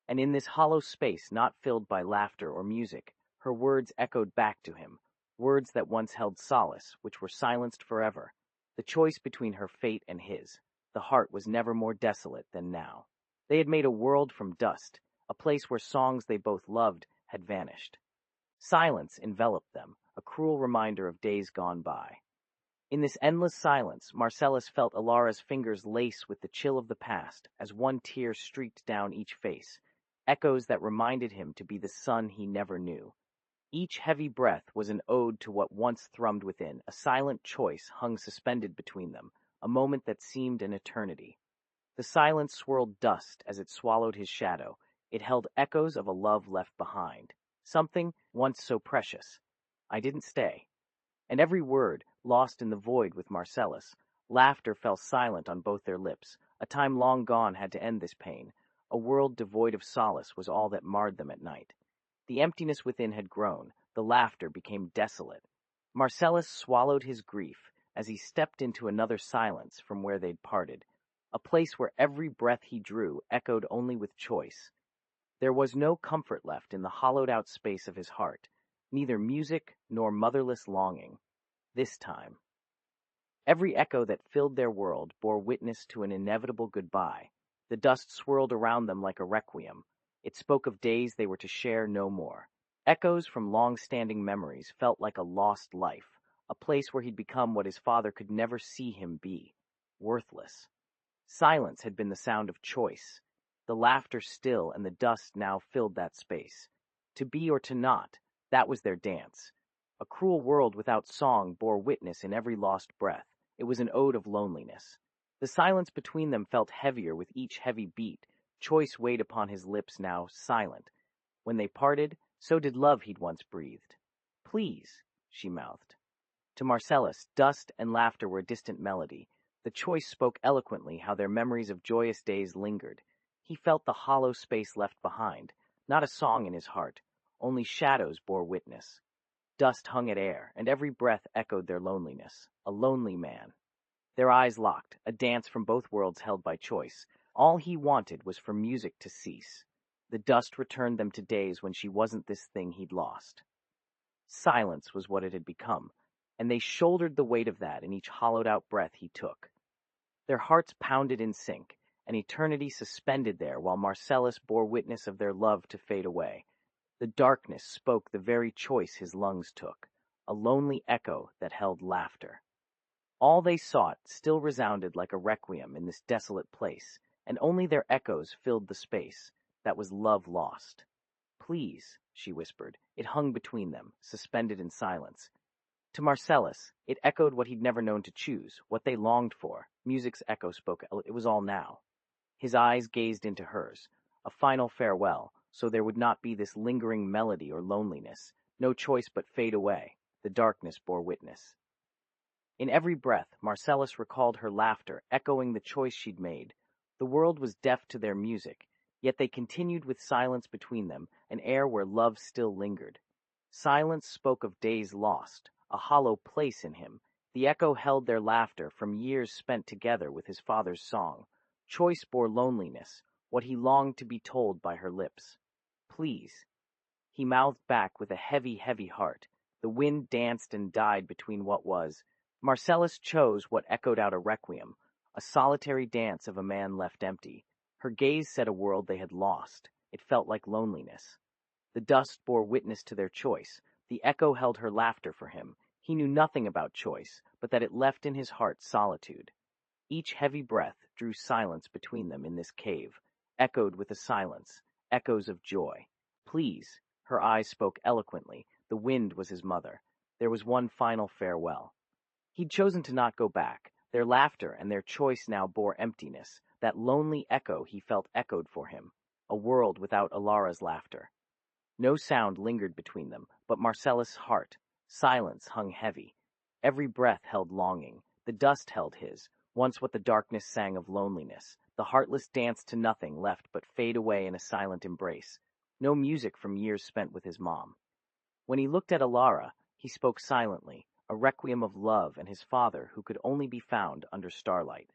And in this hollow space not filled by laughter or music, her words echoed back to him, words that once held solace, which were silenced forever. The choice between her fate and his. The heart was never more desolate than now. They had made a world from dust, a place where songs they both loved had vanished. Silence enveloped them, a cruel reminder of days gone by. In this endless silence, Marcellus felt Alara's fingers lace with the chill of the past as one tear streaked down each face, echoes that reminded him to be the son he never knew. Each heavy breath was an ode to what once thrummed within. A silent choice hung suspended between them, a moment that seemed an eternity. The silence swirled dust as it swallowed his shadow. It held echoes of a love left behind. Something once so precious. "I didn't stay." And every word, lost in the void with Marcellus. Laughter fell silent on both their lips. A time long gone had to end this pain. A world devoid of solace was all that marred them at night. The emptiness within had grown. The laughter became desolate. Marcellus swallowed his grief as he stepped into another silence from where they'd parted, a place where every breath he drew echoed only with choice. There was no comfort left in the hollowed-out space of his heart, neither music nor motherless longing. This time. Every echo that filled their world bore witness to an inevitable goodbye. The dust swirled around them like a requiem. It spoke of days they were to share no more. Echoes from long-standing memories felt like a lost life, a place where he'd become what his father could never see him be, worthless. Silence had been the sound of choice. The laughter still and the dust now filled that space. To be or to not, that was their dance. A cruel world without song bore witness in every lost breath. It was an ode of loneliness. The silence between them felt heavier with each heavy beat. Choice weighed upon his lips, now silent. When they parted, so did love he'd once breathed. "Please," she mouthed. To Marcellus, dust and laughter were a distant melody. The choice spoke eloquently how their memories of joyous days lingered. He felt the hollow space left behind, not a song in his heart. Only shadows bore witness. Dust hung at air, and every breath echoed their loneliness. A lonely man. Their eyes locked, a dance from both worlds held by choice. All he wanted was for music to cease. The dust returned them to days when she wasn't this thing he'd lost. Silence was what it had become, and they shouldered the weight of that in each hollowed-out breath he took. Their hearts pounded in sync, an eternity suspended there while Marcellus bore witness of their love to fade away. The darkness spoke the very choice his lungs took, a lonely echo that held laughter. All they sought still resounded like a requiem in this desolate place, and only their echoes filled the space. That was love lost. Please, she whispered. It hung between them, suspended in silence. To Marcellus, it echoed what he'd never known to choose, what they longed for. Music's echo spoke. It was all now. His eyes gazed into hers. A final farewell, so there would not be this lingering melody or loneliness. No choice but fade away. The darkness bore witness. In every breath, Marcellus recalled her laughter, echoing the choice she'd made. The world was deaf to their music, yet they continued with silence between them, an air where love still lingered. Silence spoke of days lost, a hollow place in him. The echo held their laughter from years spent together with his father's song. Choice bore loneliness, what he longed to be told by her lips. Please. He mouthed back with a heavy, heavy heart. The wind danced and died between what was. Marcellus chose what echoed out a requiem, a solitary dance of a man left empty. Her gaze said a world they had lost. It felt like loneliness. The dust bore witness to their choice. The echo held her laughter for him. He knew nothing about choice, but that it left in his heart solitude. Each heavy breath drew silence between them in this cave, echoed with a silence, echoes of joy. Please, her eyes spoke eloquently. The wind was his mother. There was one final farewell. He'd chosen to not go back. Their laughter and their choice now bore emptiness. That lonely echo he felt echoed for him. A world without Alara's laughter. No sound lingered between them, but Marcellus' heart. Silence hung heavy. Every breath held longing. The dust held his. Once what the darkness sang of loneliness. The heartless danced to nothing left but fade away in a silent embrace. No music from years spent with his mom. When he looked at Alara, he spoke silently, a requiem of love and his father who could only be found under starlight.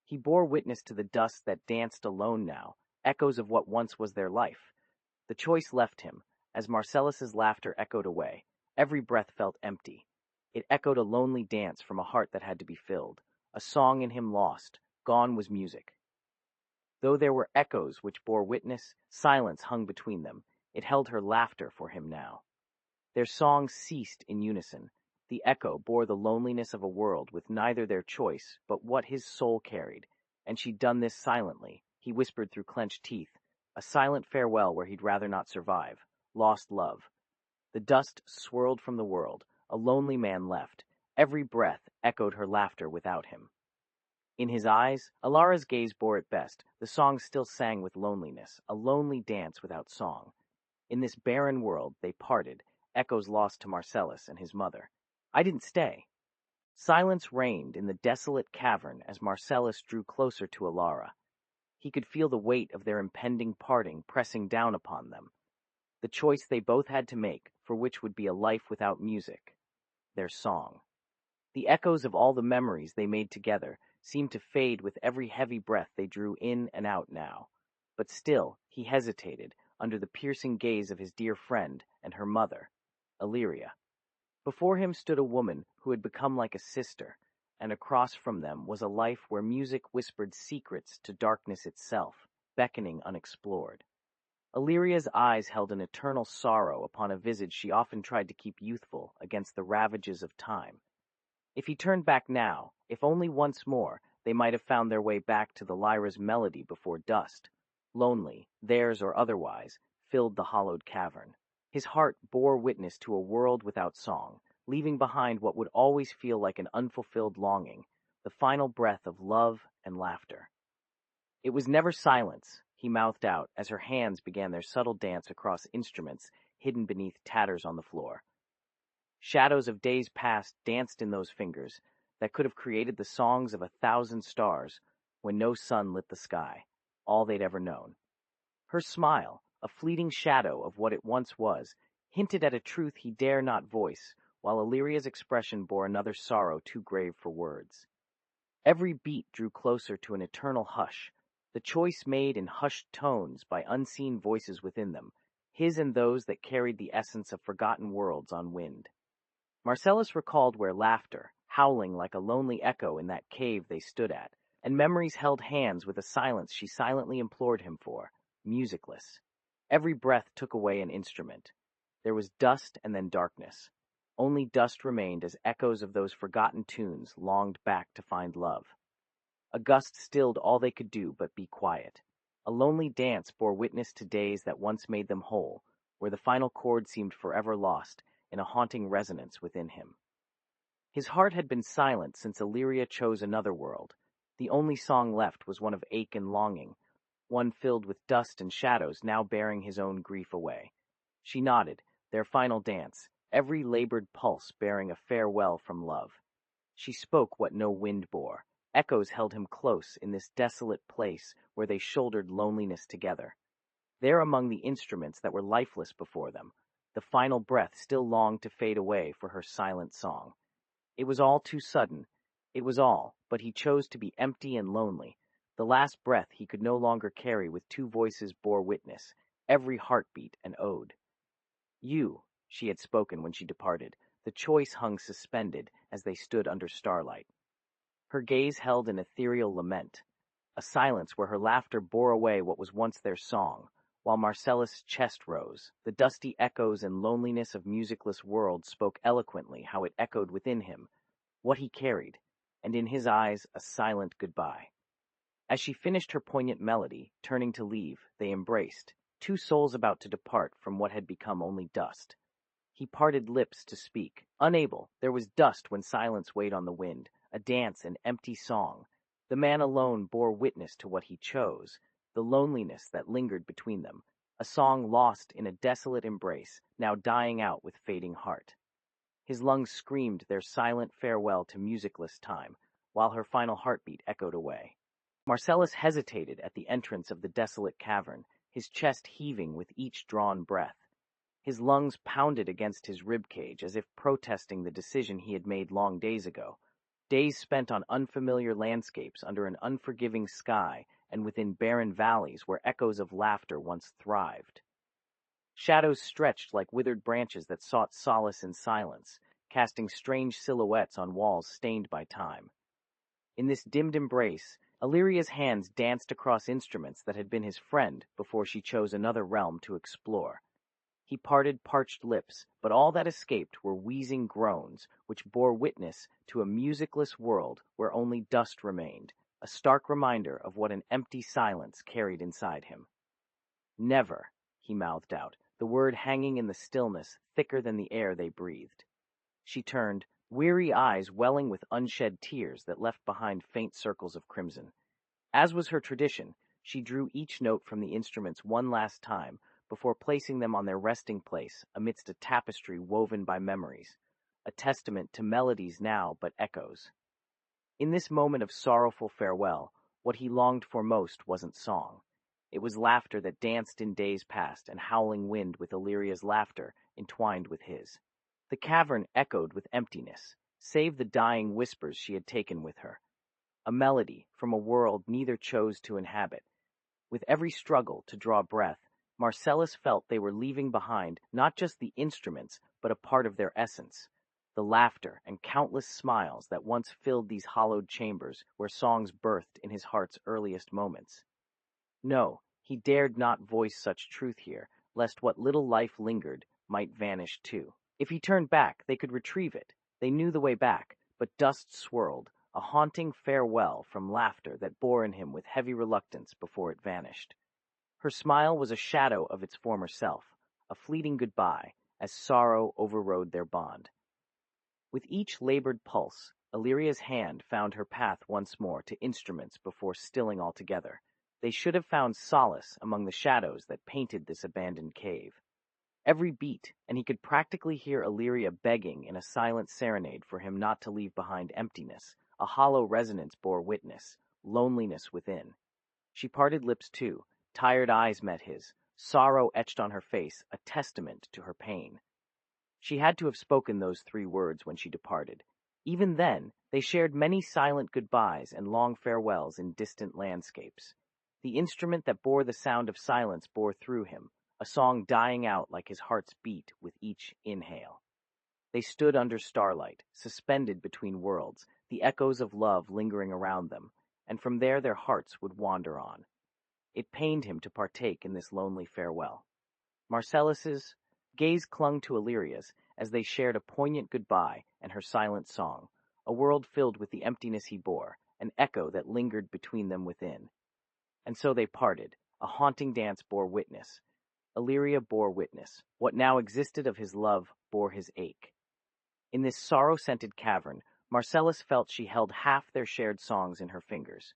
He bore witness to the dust that danced alone now, echoes of what once was their life. The choice left him, as Marcellus's laughter echoed away. Every breath felt empty. It echoed a lonely dance from a heart that had to be filled. A song in him lost. Gone was music. Though there were echoes which bore witness, silence hung between them. It held her laughter for him now. Their songs ceased in unison. The echo bore the loneliness of a world with neither their choice but what his soul carried. And she'd done this silently, he whispered through clenched teeth. A silent farewell where he'd rather not survive. Lost love. The dust swirled from the world. A lonely man left. Every breath echoed her laughter without him. In his eyes, Alara's gaze bore it best. The song still sang with loneliness, a lonely dance without song. In this barren world, they parted, echoes lost to Marcellus and his mother. I didn't stay. Silence reigned in the desolate cavern as Marcellus drew closer to Alara. He could feel the weight of their impending parting pressing down upon them. The choice they both had to make, for which would be a life without music. Their song. The echoes of all the memories they made together seemed to fade with every heavy breath they drew in and out now. But still, he hesitated, under the piercing gaze of his dear friend and her mother, Illyria. Before him stood a woman who had become like a sister, and across from them was a life where music whispered secrets to darkness itself, beckoning unexplored. Illyria's eyes held an eternal sorrow upon a visage she often tried to keep youthful against the ravages of time. If he turned back now, if only once more, they might have found their way back to the lyra's melody before dust. Lonely, theirs or otherwise, filled the hollowed cavern. His heart bore witness to a world without song, leaving behind what would always feel like an unfulfilled longing, the final breath of love and laughter. It was never silence, he mouthed out as her hands began their subtle dance across instruments hidden beneath tatters on the floor. Shadows of days past danced in those fingers that could have created the songs of 1,000 stars when no sun lit the sky, all they'd ever known. Her smile, a fleeting shadow of what it once was, hinted at a truth he dare not voice, while Illyria's expression bore another sorrow too grave for words. Every beat drew closer to an eternal hush, the choice made in hushed tones by unseen voices within them, his and those that carried the essence of forgotten worlds on wind. Marcellus recalled where laughter, howling like a lonely echo in that cave they stood at, and memories held hands with a silence she silently implored him for, musicless. Every breath took away an instrument. There was dust and then darkness. Only dust remained as echoes of those forgotten tunes longed back to find love. A gust stilled all they could do but be quiet. A lonely dance bore witness to days that once made them whole, where the final chord seemed forever lost in a haunting resonance within him. His heart had been silent since Illyria chose another world. The only song left was one of ache and longing, one filled with dust and shadows now bearing his own grief away. She nodded, their final dance, every labored pulse bearing a farewell from love. She spoke what no wind bore. Echoes held him close in this desolate place where they shouldered loneliness together. There among the instruments that were lifeless before them, the final breath still longed to fade away for her silent song. It was all too sudden. It was all, but he chose to be empty and lonely. The last breath he could no longer carry with two voices bore witness, every heartbeat an ode. You, she had spoken when she departed. The choice hung suspended as they stood under starlight. Her gaze held an ethereal lament, a silence where her laughter bore away what was once their song, while Marcellus' chest rose. The dusty echoes and loneliness of musicless worlds spoke eloquently how it echoed within him, what he carried, and in his eyes a silent goodbye. As she finished her poignant melody, turning to leave, they embraced, two souls about to depart from what had become only dust. He parted lips to speak, unable. There was dust when silence weighed on the wind, a dance and empty song. The man alone bore witness to what he chose, the loneliness that lingered between them, a song lost in a desolate embrace, now dying out with fading heart. His lungs screamed their silent farewell to musicless time, while her final heartbeat echoed away. Marcellus hesitated at the entrance of the desolate cavern, his chest heaving with each drawn breath. His lungs pounded against his ribcage as if protesting the decision he had made long days ago. Days spent on unfamiliar landscapes under an unforgiving sky and within barren valleys where echoes of laughter once thrived. Shadows stretched like withered branches that sought solace in silence, casting strange silhouettes on walls stained by time. In this dimmed embrace, Illyria's hands danced across instruments that had been his friend before she chose another realm to explore. He parted parched lips, but all that escaped were wheezing groans, which bore witness to a musicless world where only dust remained, a stark reminder of what an empty silence carried inside him. Never, he mouthed out, the word hanging in the stillness thicker than the air they breathed. She turned, weary eyes welling with unshed tears that left behind faint circles of crimson. As was her tradition, she drew each note from the instruments one last time, before placing them on their resting place amidst a tapestry woven by memories, a testament to melodies now but echoes. In this moment of sorrowful farewell, what he longed for most wasn't song. It was laughter that danced in days past and howling wind with Illyria's laughter entwined with his. The cavern echoed with emptiness, save the dying whispers she had taken with her. A melody from a world neither chose to inhabit. With every struggle to draw breath, Marcellus felt they were leaving behind not just the instruments, but a part of their essence, the laughter and countless smiles that once filled these hollowed chambers where songs birthed in his heart's earliest moments. No, he dared not voice such truth here, lest what little life lingered might vanish too. If he turned back, they could retrieve it. They knew the way back, but dust swirled, a haunting farewell from laughter that bore in him with heavy reluctance before it vanished. Her smile was a shadow of its former self, a fleeting goodbye, as sorrow overrode their bond. With each labored pulse, Illyria's hand found her path once more to instruments before stilling altogether. They should have found solace among the shadows that painted this abandoned cave. Every beat, and he could practically hear Illyria begging in a silent serenade for him not to leave behind emptiness. A hollow resonance bore witness, loneliness within. She parted lips too, tired eyes met his, sorrow etched on her face, a testament to her pain. She had to have spoken those 3 words when she departed. Even then, they shared many silent goodbyes and long farewells in distant landscapes. The instrument that bore the sound of silence bore through him, a song dying out like his heart's beat with each inhale. They stood under starlight, suspended between worlds, the echoes of love lingering around them, and from there their hearts would wander on. It pained him to partake in this lonely farewell. Marcellus's gaze clung to Illyria's as they shared a poignant goodbye and her silent song, a world filled with the emptiness he bore, an echo that lingered between them within. And so they parted. A haunting dance bore witness. Illyria bore witness. What now existed of his love bore his ache. In this sorrow-scented cavern, Marcellus felt she held half their shared songs in her fingers.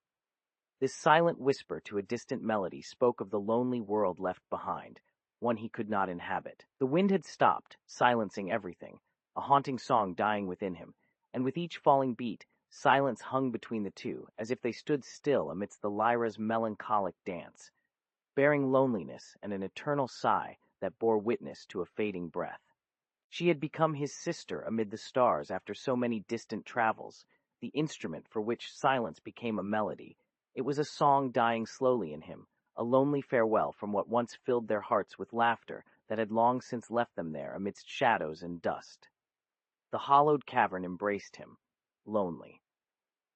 This silent whisper to a distant melody spoke of the lonely world left behind, one he could not inhabit. The wind had stopped, silencing everything, a haunting song dying within him, and with each falling beat, silence hung between the two, as if they stood still amidst the lyra's melancholic dance, bearing loneliness and an eternal sigh that bore witness to a fading breath. She had become his sister amid the stars after so many distant travels, the instrument for which silence became a melody. It was a song dying slowly in him, a lonely farewell from what once filled their hearts with laughter that had long since left them there amidst shadows and dust. The hollowed cavern embraced him, lonely.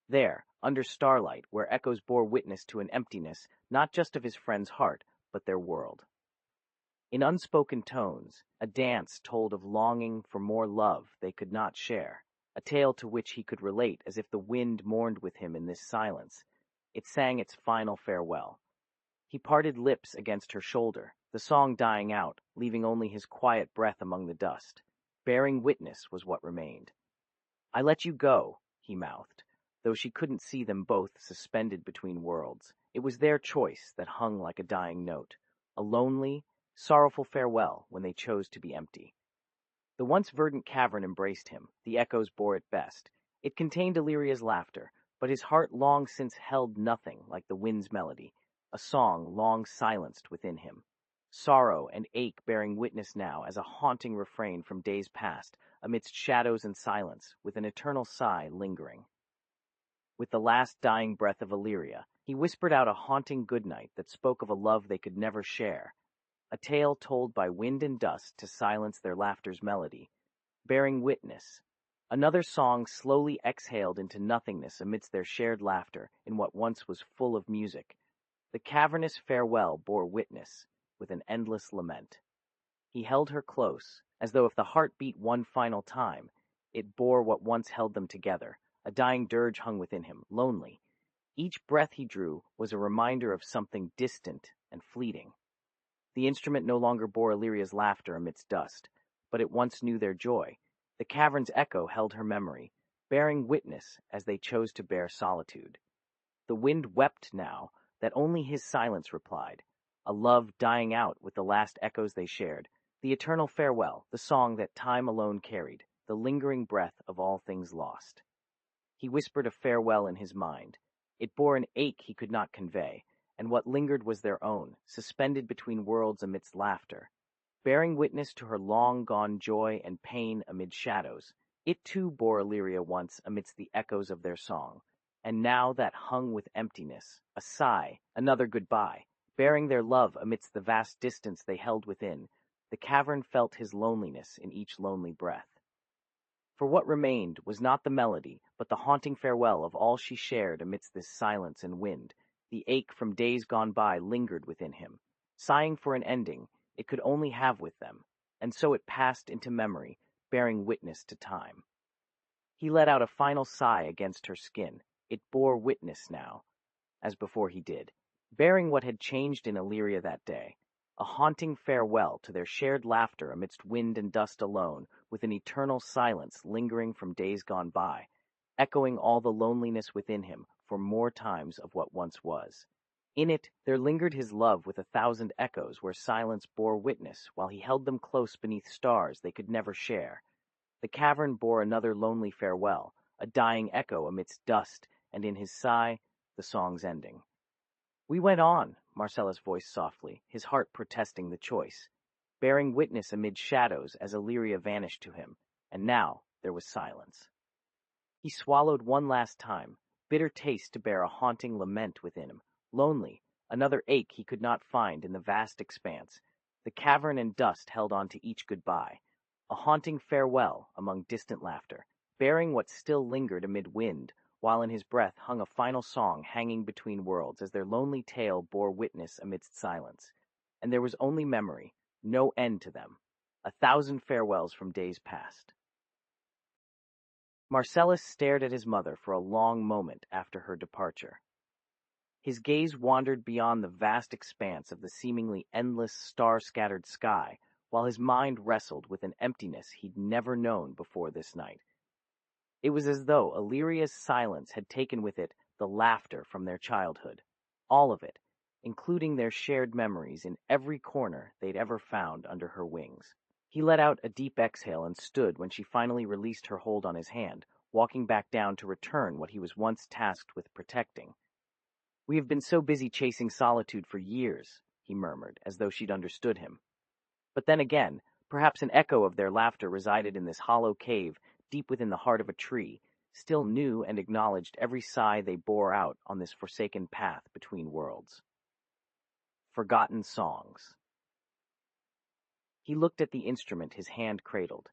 There, under starlight, where echoes bore witness to an emptiness not just of his friend's heart, but their world. In unspoken tones, a dance told of longing for more love they could not share, a tale to which he could relate as if the wind mourned with him in this silence. It sang its final farewell. He parted lips against her shoulder, the song dying out, leaving only his quiet breath among the dust. Bearing witness was what remained. "I let you go," he mouthed, though she couldn't see them both suspended between worlds. It was their choice that hung like a dying note, a lonely, sorrowful farewell when they chose to be empty. The once verdant cavern embraced him, the echoes bore it best. It contained Illyria's laughter, but his heart long since held nothing like the wind's melody, a song long silenced within him. Sorrow and ache bearing witness now as a haunting refrain from days past, amidst shadows and silence, with an eternal sigh lingering. With the last dying breath of Illyria, he whispered out a haunting goodnight that spoke of a love they could never share, a tale told by wind and dust to silence their laughter's melody, bearing witness. Another song slowly exhaled into nothingness amidst their shared laughter in what once was full of music. The cavernous farewell bore witness, with an endless lament. He held her close, as though if the heart beat one final time, it bore what once held them together. A dying dirge hung within him, lonely. Each breath he drew was a reminder of something distant and fleeting. The instrument no longer bore Illyria's laughter amidst dust, but it once knew their joy. The cavern's echo held her memory, bearing witness as they chose to bear solitude. The wind wept now that only his silence replied, a love dying out with the last echoes they shared, the eternal farewell, the song that time alone carried, the lingering breath of all things lost. He whispered a farewell in his mind. It bore an ache he could not convey, and what lingered was their own, suspended between worlds amidst laughter, bearing witness to her long-gone joy and pain amid shadows. It too bore Illyria once amidst the echoes of their song, and now that hung with emptiness, a sigh, another goodbye, bearing their love amidst the vast distance they held within. The cavern felt his loneliness in each lonely breath. For what remained was not the melody, but the haunting farewell of all she shared amidst this silence and wind. The ache from days gone by lingered within him, sighing for an ending it could only have with them, and so it passed into memory, bearing witness to time. He let out a final sigh against her skin. It bore witness now, as before he did, bearing what had changed in Illyria that day, a haunting farewell to their shared laughter amidst wind and dust alone, with an eternal silence lingering from days gone by, echoing all the loneliness within him for more times of what once was. In it there lingered his love with 1,000 echoes where silence bore witness while he held them close beneath stars they could never share. The cavern bore another lonely farewell, a dying echo amidst dust, and in his sigh, the song's ending. "We went on," Marcellus voiced softly, his heart protesting the choice, bearing witness amid shadows as Illyria vanished to him, and now there was silence. He swallowed one last time, bitter taste to bear a haunting lament within him, lonely, another ache he could not find in the vast expanse. The cavern and dust held on to each goodbye, a haunting farewell among distant laughter, bearing what still lingered amid wind, while in his breath hung a final song hanging between worlds as their lonely tale bore witness amidst silence. And there was only memory, no end to them, 1,000 farewells from days past. Marcellus stared at his mother for a long moment after her departure. His gaze wandered beyond the vast expanse of the seemingly endless star-scattered sky, while his mind wrestled with an emptiness he'd never known before this night. It was as though Illyria's silence had taken with it the laughter from their childhood, all of it, including their shared memories in every corner they'd ever found under her wings. He let out a deep exhale and stood when she finally released her hold on his hand, walking back down to return what he was once tasked with protecting. "We have been so busy chasing solitude for years," he murmured, as though she'd understood him. But then again, perhaps an echo of their laughter resided in this hollow cave deep within the heart of a tree, still knew and acknowledged every sigh they bore out on this forsaken path between worlds. Forgotten songs. He looked at the instrument his hand cradled,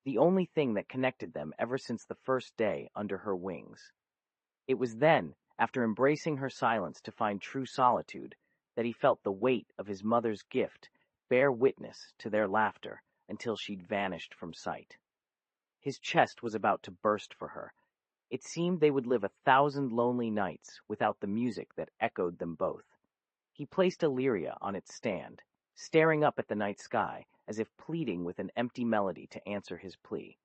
the only thing that connected them ever since the first day under her wings. It was then, after embracing her silence to find true solitude, that he felt the weight of his mother's gift bear witness to their laughter until she'd vanished from sight. His chest was about to burst for her. It seemed they would live 1,000 lonely nights without the music that echoed them both. He placed Illyria on its stand, staring up at the night sky as if pleading with an empty melody to answer his plea.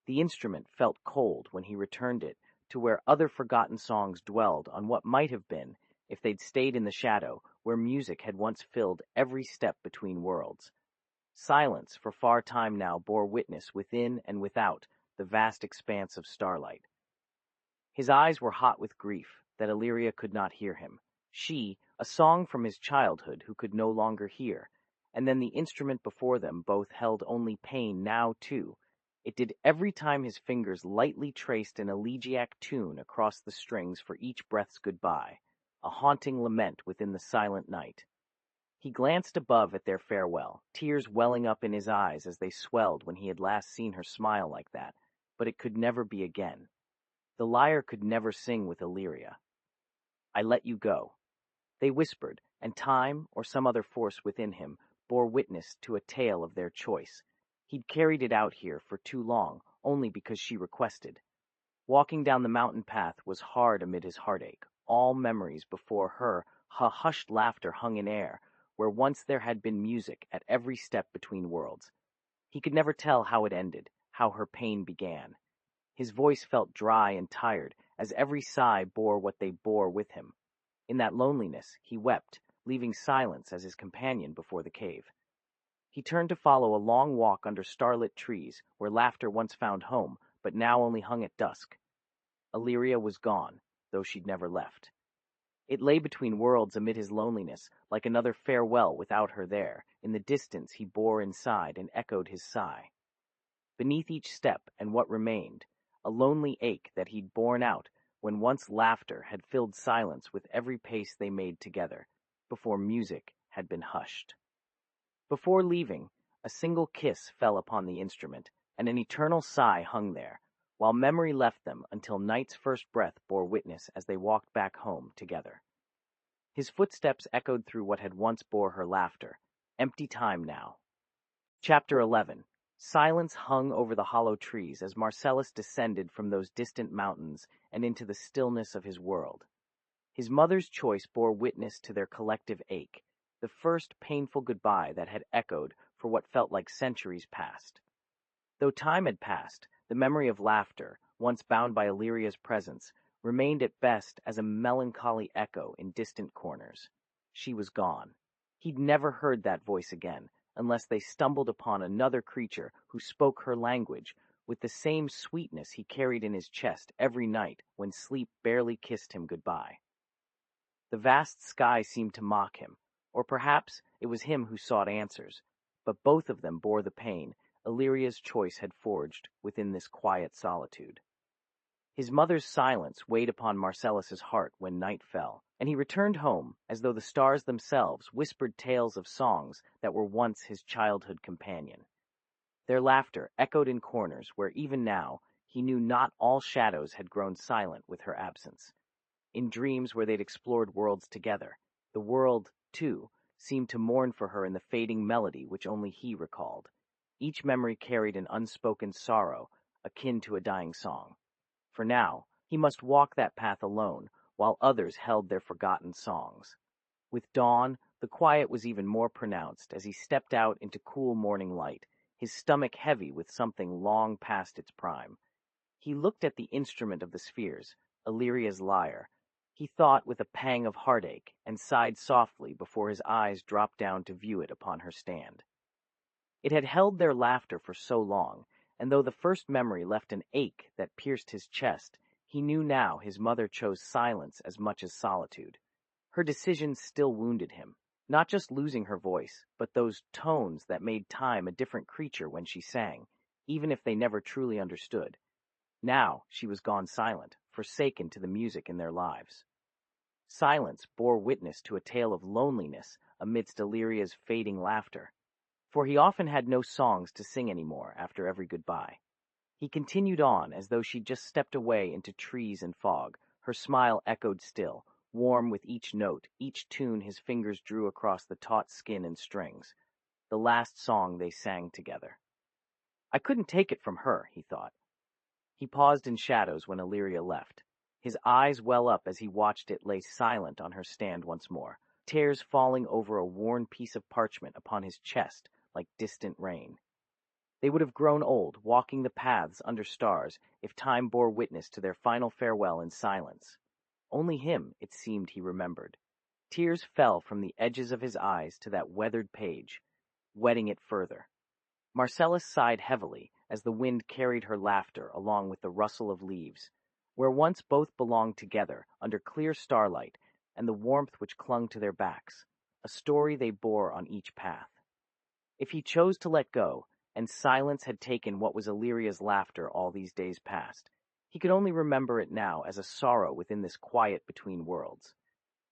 The instrument felt cold when he returned it to where other forgotten songs dwelled on what might have been if they'd stayed in the shadow where music had once filled every step between worlds. Silence for far time now bore witness within and without the vast expanse of starlight. His eyes were hot with grief that Illyria could not hear him. She, a song from his childhood who could no longer hear, and then the instrument before them both held only pain now too. It did every time his fingers lightly traced an elegiac tune across the strings for each breath's goodbye, a haunting lament within the silent night. He glanced above at their farewell, tears welling up in his eyes as they swelled when he had last seen her smile like that, but it could never be again. The lyre could never sing with Illyria. "I let you go," they whispered, and time, or some other force within him, bore witness to a tale of their choice. He'd carried it out here for too long, only because she requested. Walking down the mountain path was hard amid his heartache. All memories before her, hushed laughter hung in air, where once there had been music at every step between worlds. He could never tell how it ended, how her pain began. His voice felt dry and tired, as every sigh bore what they bore with him. In that loneliness, he wept, leaving silence as his companion before the cave. He turned to follow a long walk under starlit trees, where laughter once found home, but now only hung at dusk. Illyria was gone, though she'd never left. It lay between worlds amid his loneliness, like another farewell without her there. In the distance he bore inside and echoed his sigh. Beneath each step and what remained, a lonely ache that he'd borne out when once laughter had filled silence with every pace they made together, before music had been hushed. Before leaving, a single kiss fell upon the instrument, and an eternal sigh hung there, while memory left them until night's first breath bore witness as they walked back home together. His footsteps echoed through what had once bore her laughter. Empty time now. Chapter 11. Silence hung over the hollow trees as Marcellus descended from those distant mountains and into the stillness of his world. His mother's choice bore witness to their collective ache, the first painful goodbye that had echoed for what felt like centuries past. Though time had passed, the memory of laughter, once bound by Illyria's presence, remained at best as a melancholy echo in distant corners. She was gone. He'd never heard that voice again, unless they stumbled upon another creature who spoke her language with the same sweetness he carried in his chest every night when sleep barely kissed him goodbye. The vast sky seemed to mock him, or perhaps it was him who sought answers, but both of them bore the pain Illyria's choice had forged within this quiet solitude. His mother's silence weighed upon Marcellus's heart when night fell, and he returned home as though the stars themselves whispered tales of songs that were once his childhood companion. Their laughter echoed in corners where even now he knew not all shadows had grown silent with her absence. In dreams where they'd explored worlds together, the world, too, seemed to mourn for her in the fading melody which only he recalled. Each memory carried an unspoken sorrow, akin to a dying song. For now, he must walk that path alone, while others held their forgotten songs. With dawn, the quiet was even more pronounced as he stepped out into cool morning light, his stomach heavy with something long past its prime. He looked at the instrument of the spheres, Illyria's lyre. He thought with a pang of heartache, and sighed softly before his eyes dropped down to view it upon her stand. It had held their laughter for so long, and though the first memory left an ache that pierced his chest, he knew now his mother chose silence as much as solitude. Her decision still wounded him, not just losing her voice, but those tones that made time a different creature when she sang, even if they never truly understood. Now she was gone silent, forsaken to the music in their lives. Silence bore witness to a tale of loneliness amidst Illyria's fading laughter, for he often had no songs to sing anymore after every goodbye. He continued on as though she'd just stepped away into trees and fog. Her smile echoed still, warm with each note, each tune his fingers drew across the taut skin and strings. The last song they sang together. I couldn't take it from her, he thought. He paused in shadows when Illyria left. His eyes well up as he watched it lay silent on her stand once more, tears falling over a worn piece of parchment upon his chest like distant rain. They would have grown old, walking the paths under stars, if time bore witness to their final farewell in silence. Only him, it seemed, he remembered. Tears fell from the edges of his eyes to that weathered page, wetting it further. Marcellus sighed heavily as the wind carried her laughter along with the rustle of leaves, where once both belonged together under clear starlight and the warmth which clung to their backs, a story they bore on each path. If he chose to let go, and silence had taken what was Illyria's laughter all these days past, he could only remember it now as a sorrow within this quiet between worlds.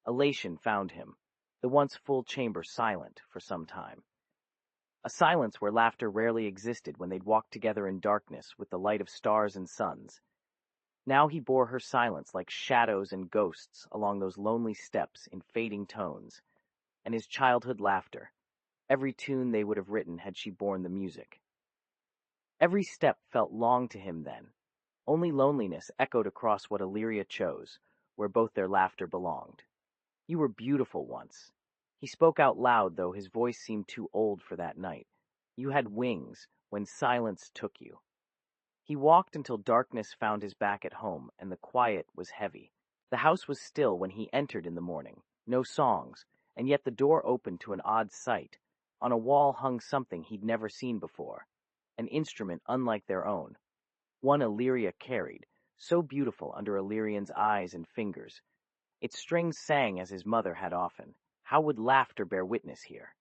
Elation found him, the once full chamber silent for some time. A silence where laughter rarely existed when they'd walked together in darkness with the light of stars and suns. Now he bore her silence like shadows and ghosts along those lonely steps in fading tones, and his childhood laughter, every tune they would have written had she borne the music. Every step felt long to him then. Only loneliness echoed across what Illyria chose, where both their laughter belonged. You were beautiful once. He spoke out loud, though his voice seemed too old for that night. You had wings when silence took you. He walked until darkness found his back at home, and the quiet was heavy. The house was still when he entered in the morning, no songs, and yet the door opened to an odd sight. On a wall hung something he'd never seen before, an instrument unlike their own, one Illyria carried, so beautiful under Illyrian's eyes and fingers. Its strings sang as his mother had often. How would laughter bear witness here?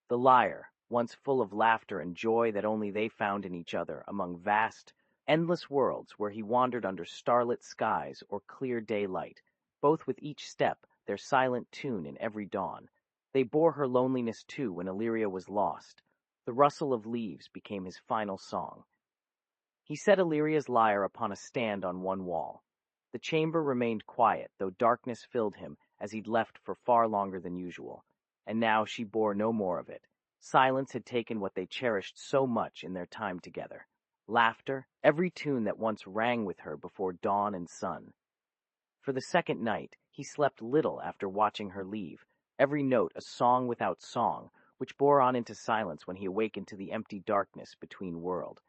The lyre, once full of laughter and joy that only they found in each other among vast, endless worlds where he wandered under starlit skies or clear daylight, both with each step their silent tune in every dawn. They bore her loneliness too when Illyria was lost. The rustle of leaves became his final song. He set Illyria's lyre upon a stand on one wall. The chamber remained quiet, though darkness filled him as he'd left for far longer than usual, and now she bore no more of it. Silence had taken what they cherished so much in their time together. Laughter, every tune that once rang with her before dawn and sun. For the second night, he slept little after watching her leave, every note a song without song, which bore on into silence when he awakened to the empty darkness between world.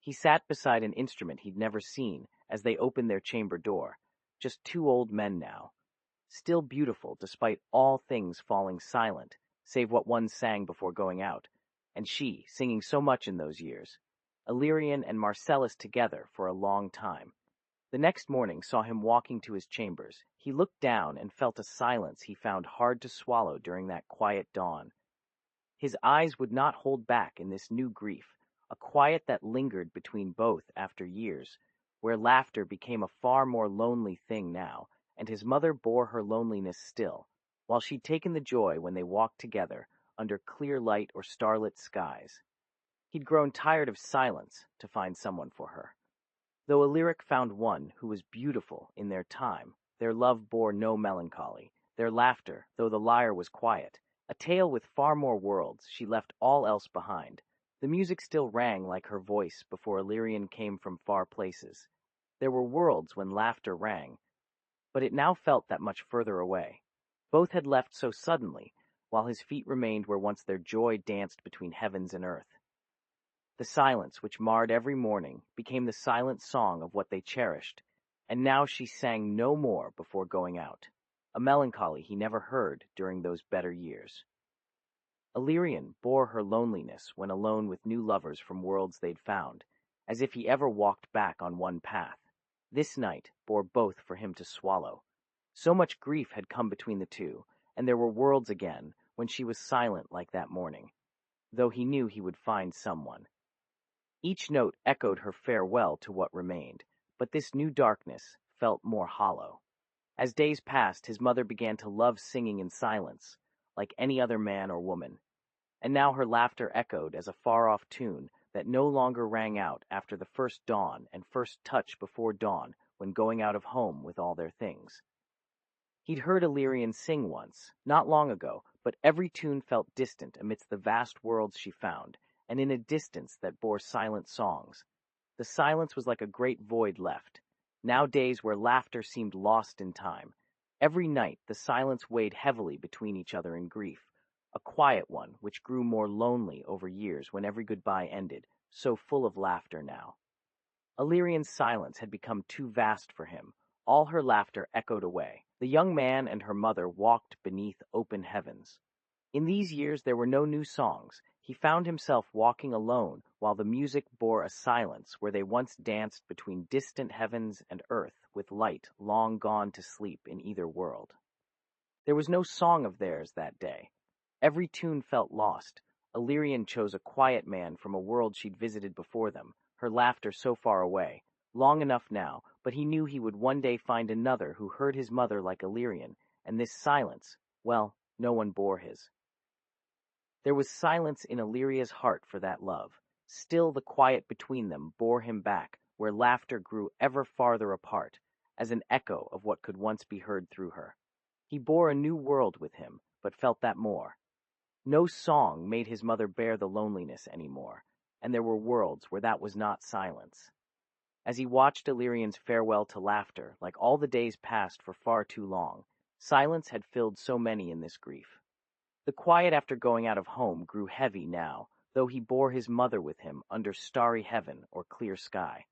He sat beside an instrument he'd never seen as they opened their chamber door, just two old men now, still beautiful despite all things falling silent, save what one sang before going out, and she singing so much in those years. Illyrian and Marcellus together for a long time. The next morning saw him walking to his chambers. He looked down and felt a silence he found hard to swallow during that quiet dawn. His eyes would not hold back in this new grief, a quiet that lingered between both after years, where laughter became a far more lonely thing now, and his mother bore her loneliness still, while she'd taken the joy when they walked together under clear light or starlit skies. He'd grown tired of silence to find someone for her. Though Illyric found one who was beautiful in their time, their love bore no melancholy. Their laughter, though the lyre was quiet, A tale with far more worlds, she left all else behind. The music still rang like her voice before Illyrian came from far places. There were worlds when laughter rang, but it now felt that much further away. Both had left so suddenly, while his feet remained where once their joy danced between heavens and earth. The silence which marred every morning became the silent song of what they cherished, and now she sang no more before going out, a melancholy he never heard during those better years. Illyrian bore her loneliness when alone with new lovers from worlds they'd found, as if he ever walked back on one path. This night bore both for him to swallow. So much grief had come between the two, and there were worlds again when she was silent like that morning, though he knew he would find someone. Each note echoed her farewell to what remained, but this new darkness felt more hollow. As days passed, his mother began to love singing in silence, like any other man or woman, and now her laughter echoed as a far-off tune that no longer rang out after the first dawn and first touch before dawn when going out of home with all their things. He'd heard Illyrian sing once, not long ago, but every tune felt distant amidst the vast worlds she found, and in a distance that bore silent songs. The silence was like a great void left, now days where laughter seemed lost in time. Every night the silence weighed heavily between each other in grief, a quiet one which grew more lonely over years when every goodbye ended, so full of laughter now. Illyrian's silence had become too vast for him. All her laughter echoed away. The young man and her mother walked beneath open heavens. In these years there were no new songs. He found himself walking alone while the music bore a silence where they once danced between distant heavens and earth with light long gone to sleep in either world. There was no song of theirs that day. Every tune felt lost. Illyrian chose a quiet man from a world she'd visited before them, her laughter so far away, long enough now, but he knew he would one day find another who heard his mother like Illyrian, and this silence, well, no one bore his. There was silence in Illyria's heart for that love. Still the quiet between them bore him back, where laughter grew ever farther apart, as an echo of what could once be heard through her. He bore a new world with him, but felt that more. No song made his mother bear the loneliness anymore, and there were worlds where that was not silence. As he watched Illyrian's farewell to laughter, like all the days passed for far too long, silence had filled so many in this grief. The quiet after going out of home grew heavy now, though he bore his mother with him under starry heaven or clear sky.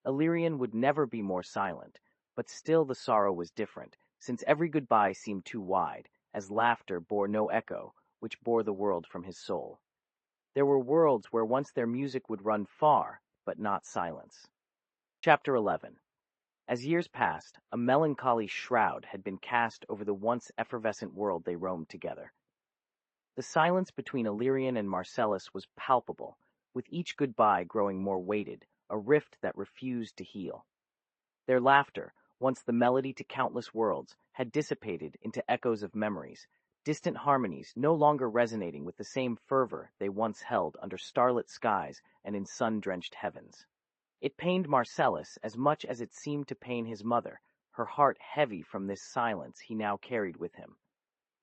Illyrian would never be more silent, but still the sorrow was different, since every goodbye seemed too wide, as laughter bore no echo, which bore the world from his soul. There were worlds where once their music would run far, but not silence. Chapter 11. As years passed, a melancholy shroud had been cast over the once effervescent world they roamed together. The silence between Illyrian and Marcellus was palpable, with each goodbye growing more weighted, a rift that refused to heal. Their laughter, once the melody to countless worlds, had dissipated into echoes of memories, distant harmonies no longer resonating with the same fervor they once held under starlit skies and in sun-drenched heavens. It pained Marcellus as much as it seemed to pain his mother, her heart heavy from this silence he now carried with him.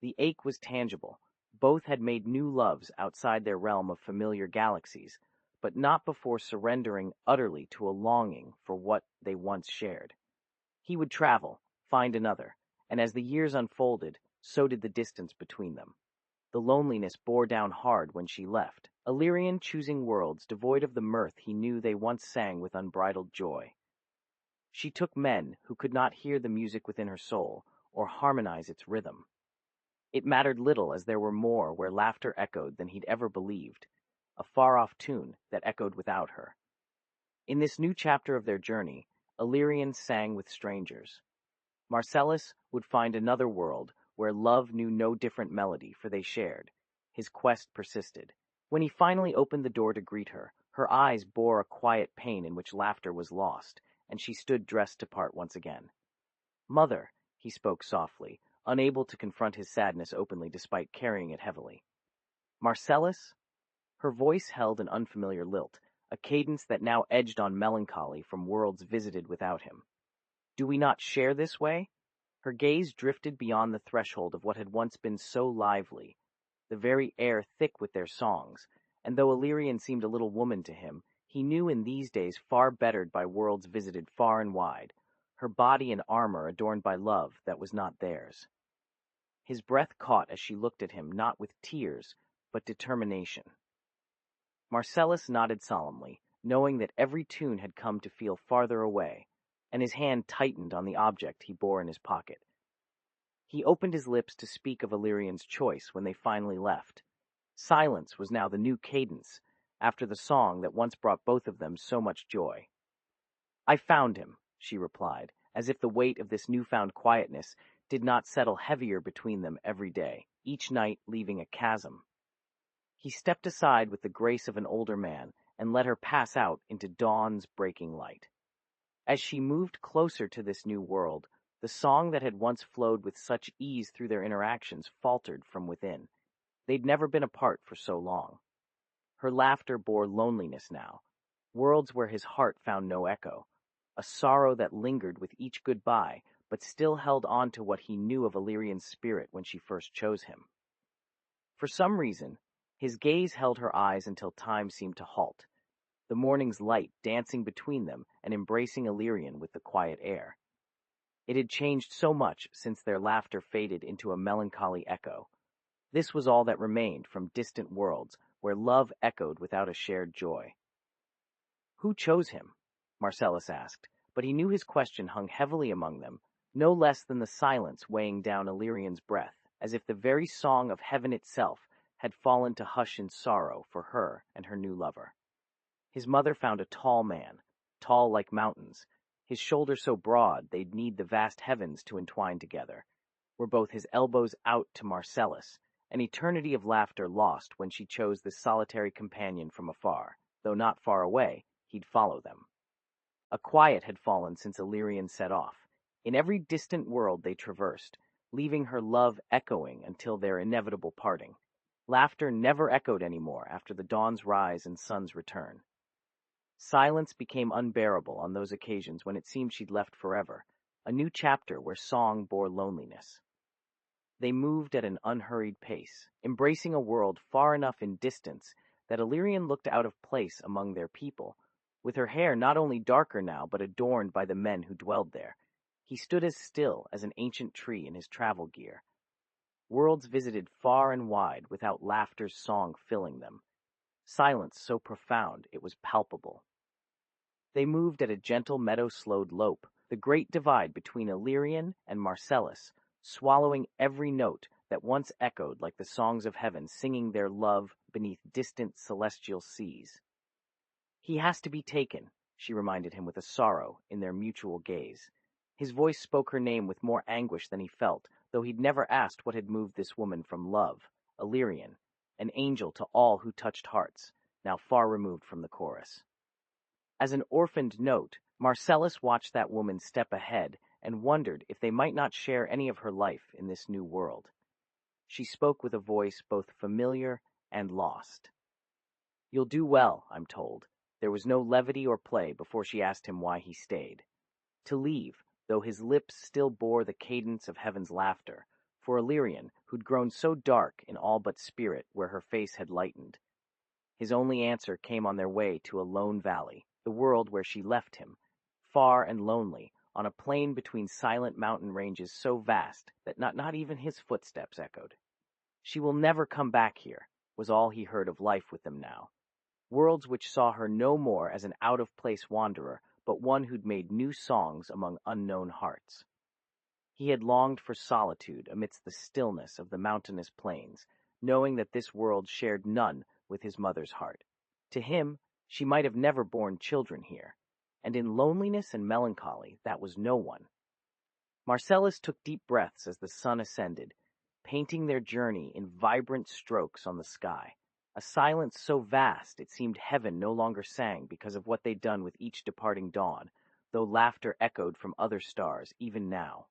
The ache was tangible. Both had made new loves outside their realm of familiar galaxies, but not before surrendering utterly to a longing for what they once shared. He would travel, find another, and as the years unfolded, so did the distance between them. The loneliness bore down hard when she left, Illyrian choosing worlds devoid of the mirth he knew they once sang with unbridled joy. She took men who could not hear the music within her soul, or harmonize its rhythm. It mattered little, as there were more where laughter echoed than he'd ever believed, a far-off tune that echoed without her. In this new chapter of their journey, Illyrian sang with strangers. Marcellus would find another world where love knew no different melody, for they shared. His quest persisted. When he finally opened the door to greet her, her eyes bore a quiet pain in which laughter was lost, and she stood dressed to part once again. "Mother," he spoke softly, unable to confront his sadness openly despite carrying it heavily. "Marcellus?" Her voice held an unfamiliar lilt, a cadence that now edged on melancholy from worlds visited without him. "Do we not share this way?" Her gaze drifted beyond the threshold of what had once been so lively, the very air thick with their songs, and though Illyrian seemed a little woman to him, he knew in these days far bettered by worlds visited far and wide, her body and armor adorned by love that was not theirs. His breath caught as she looked at him, not with tears, but determination. Marcellus nodded solemnly, knowing that every tune had come to feel farther away, and his hand tightened on the object he bore in his pocket. He opened his lips to speak of Illyrian's choice when they finally left. Silence was now the new cadence, after the song that once brought both of them so much joy. "I found him," she replied, as if the weight of this newfound quietness did not settle heavier between them every day, each night leaving a chasm. He stepped aside with the grace of an older man and let her pass out into dawn's breaking light. As she moved closer to this new world, the song that had once flowed with such ease through their interactions faltered from within. They'd never been apart for so long. Her laughter bore loneliness now, worlds where his heart found no echo, a sorrow that lingered with each goodbye, but still held on to what he knew of Illyrian's spirit when she first chose him. For some reason, his gaze held her eyes until time seemed to halt, the morning's light dancing between them and embracing Illyrian with the quiet air. It had changed so much since their laughter faded into a melancholy echo. This was all that remained from distant worlds where love echoed without a shared joy. "Who chose him?" Marcellus asked, but he knew his question hung heavily among them, no less than the silence weighing down Illyrian's breath, as if the very song of heaven itself had fallen to hush in sorrow for her and her new lover. His mother found a tall man, tall like mountains, his shoulders so broad they'd need the vast heavens to entwine together, were both his elbows out to Marcellus, an eternity of laughter lost when she chose this solitary companion from afar, though not far away, he'd follow them. A quiet had fallen since Illyrian set off. In every distant world they traversed, leaving her love echoing until their inevitable parting. Laughter never echoed anymore after the dawn's rise and sun's return. Silence became unbearable on those occasions when it seemed she'd left forever, a new chapter where song bore loneliness. They moved at an unhurried pace, embracing a world far enough in distance that Illyrian looked out of place among their people, with her hair not only darker now but adorned by the men who dwelled there. He stood as still as an ancient tree in his travel gear. Worlds visited far and wide without laughter's song filling them. Silence so profound it was palpable. They moved at a gentle meadow-slowed lope, the great divide between Illyrian and Marcellus, swallowing every note that once echoed like the songs of heaven singing their love beneath distant celestial seas. "He has to be taken," she reminded him with a sorrow in their mutual gaze. His voice spoke her name with more anguish than he felt, though he'd never asked what had moved this woman from love, Illyrian, an angel to all who touched hearts, now far removed from the chorus. As an orphaned note, Marcellus watched that woman step ahead and wondered if they might not share any of her life in this new world. She spoke with a voice both familiar and lost. "You'll do well, I'm told." There was no levity or play before she asked him why he stayed. To leave, though his lips still bore the cadence of heaven's laughter, for Illyrian, who'd grown so dark in all but spirit where her face had lightened. His only answer came on their way to a lone valley, the world where she left him, far and lonely, on a plain between silent mountain ranges so vast that not even his footsteps echoed. "She will never come back here," was all he heard of life with them now. Worlds which saw her no more as an out-of-place wanderer, but one who'd made new songs among unknown hearts. He had longed for solitude amidst the stillness of the mountainous plains, knowing that this world shared none with his mother's heart. To him, she might have never borne children here, and in loneliness and melancholy that was no one. Marcellus took deep breaths as the sun ascended, painting their journey in vibrant strokes on the sky, a silence so vast it seemed heaven no longer sang because of what they'd done with each departing dawn, though laughter echoed from other stars even now.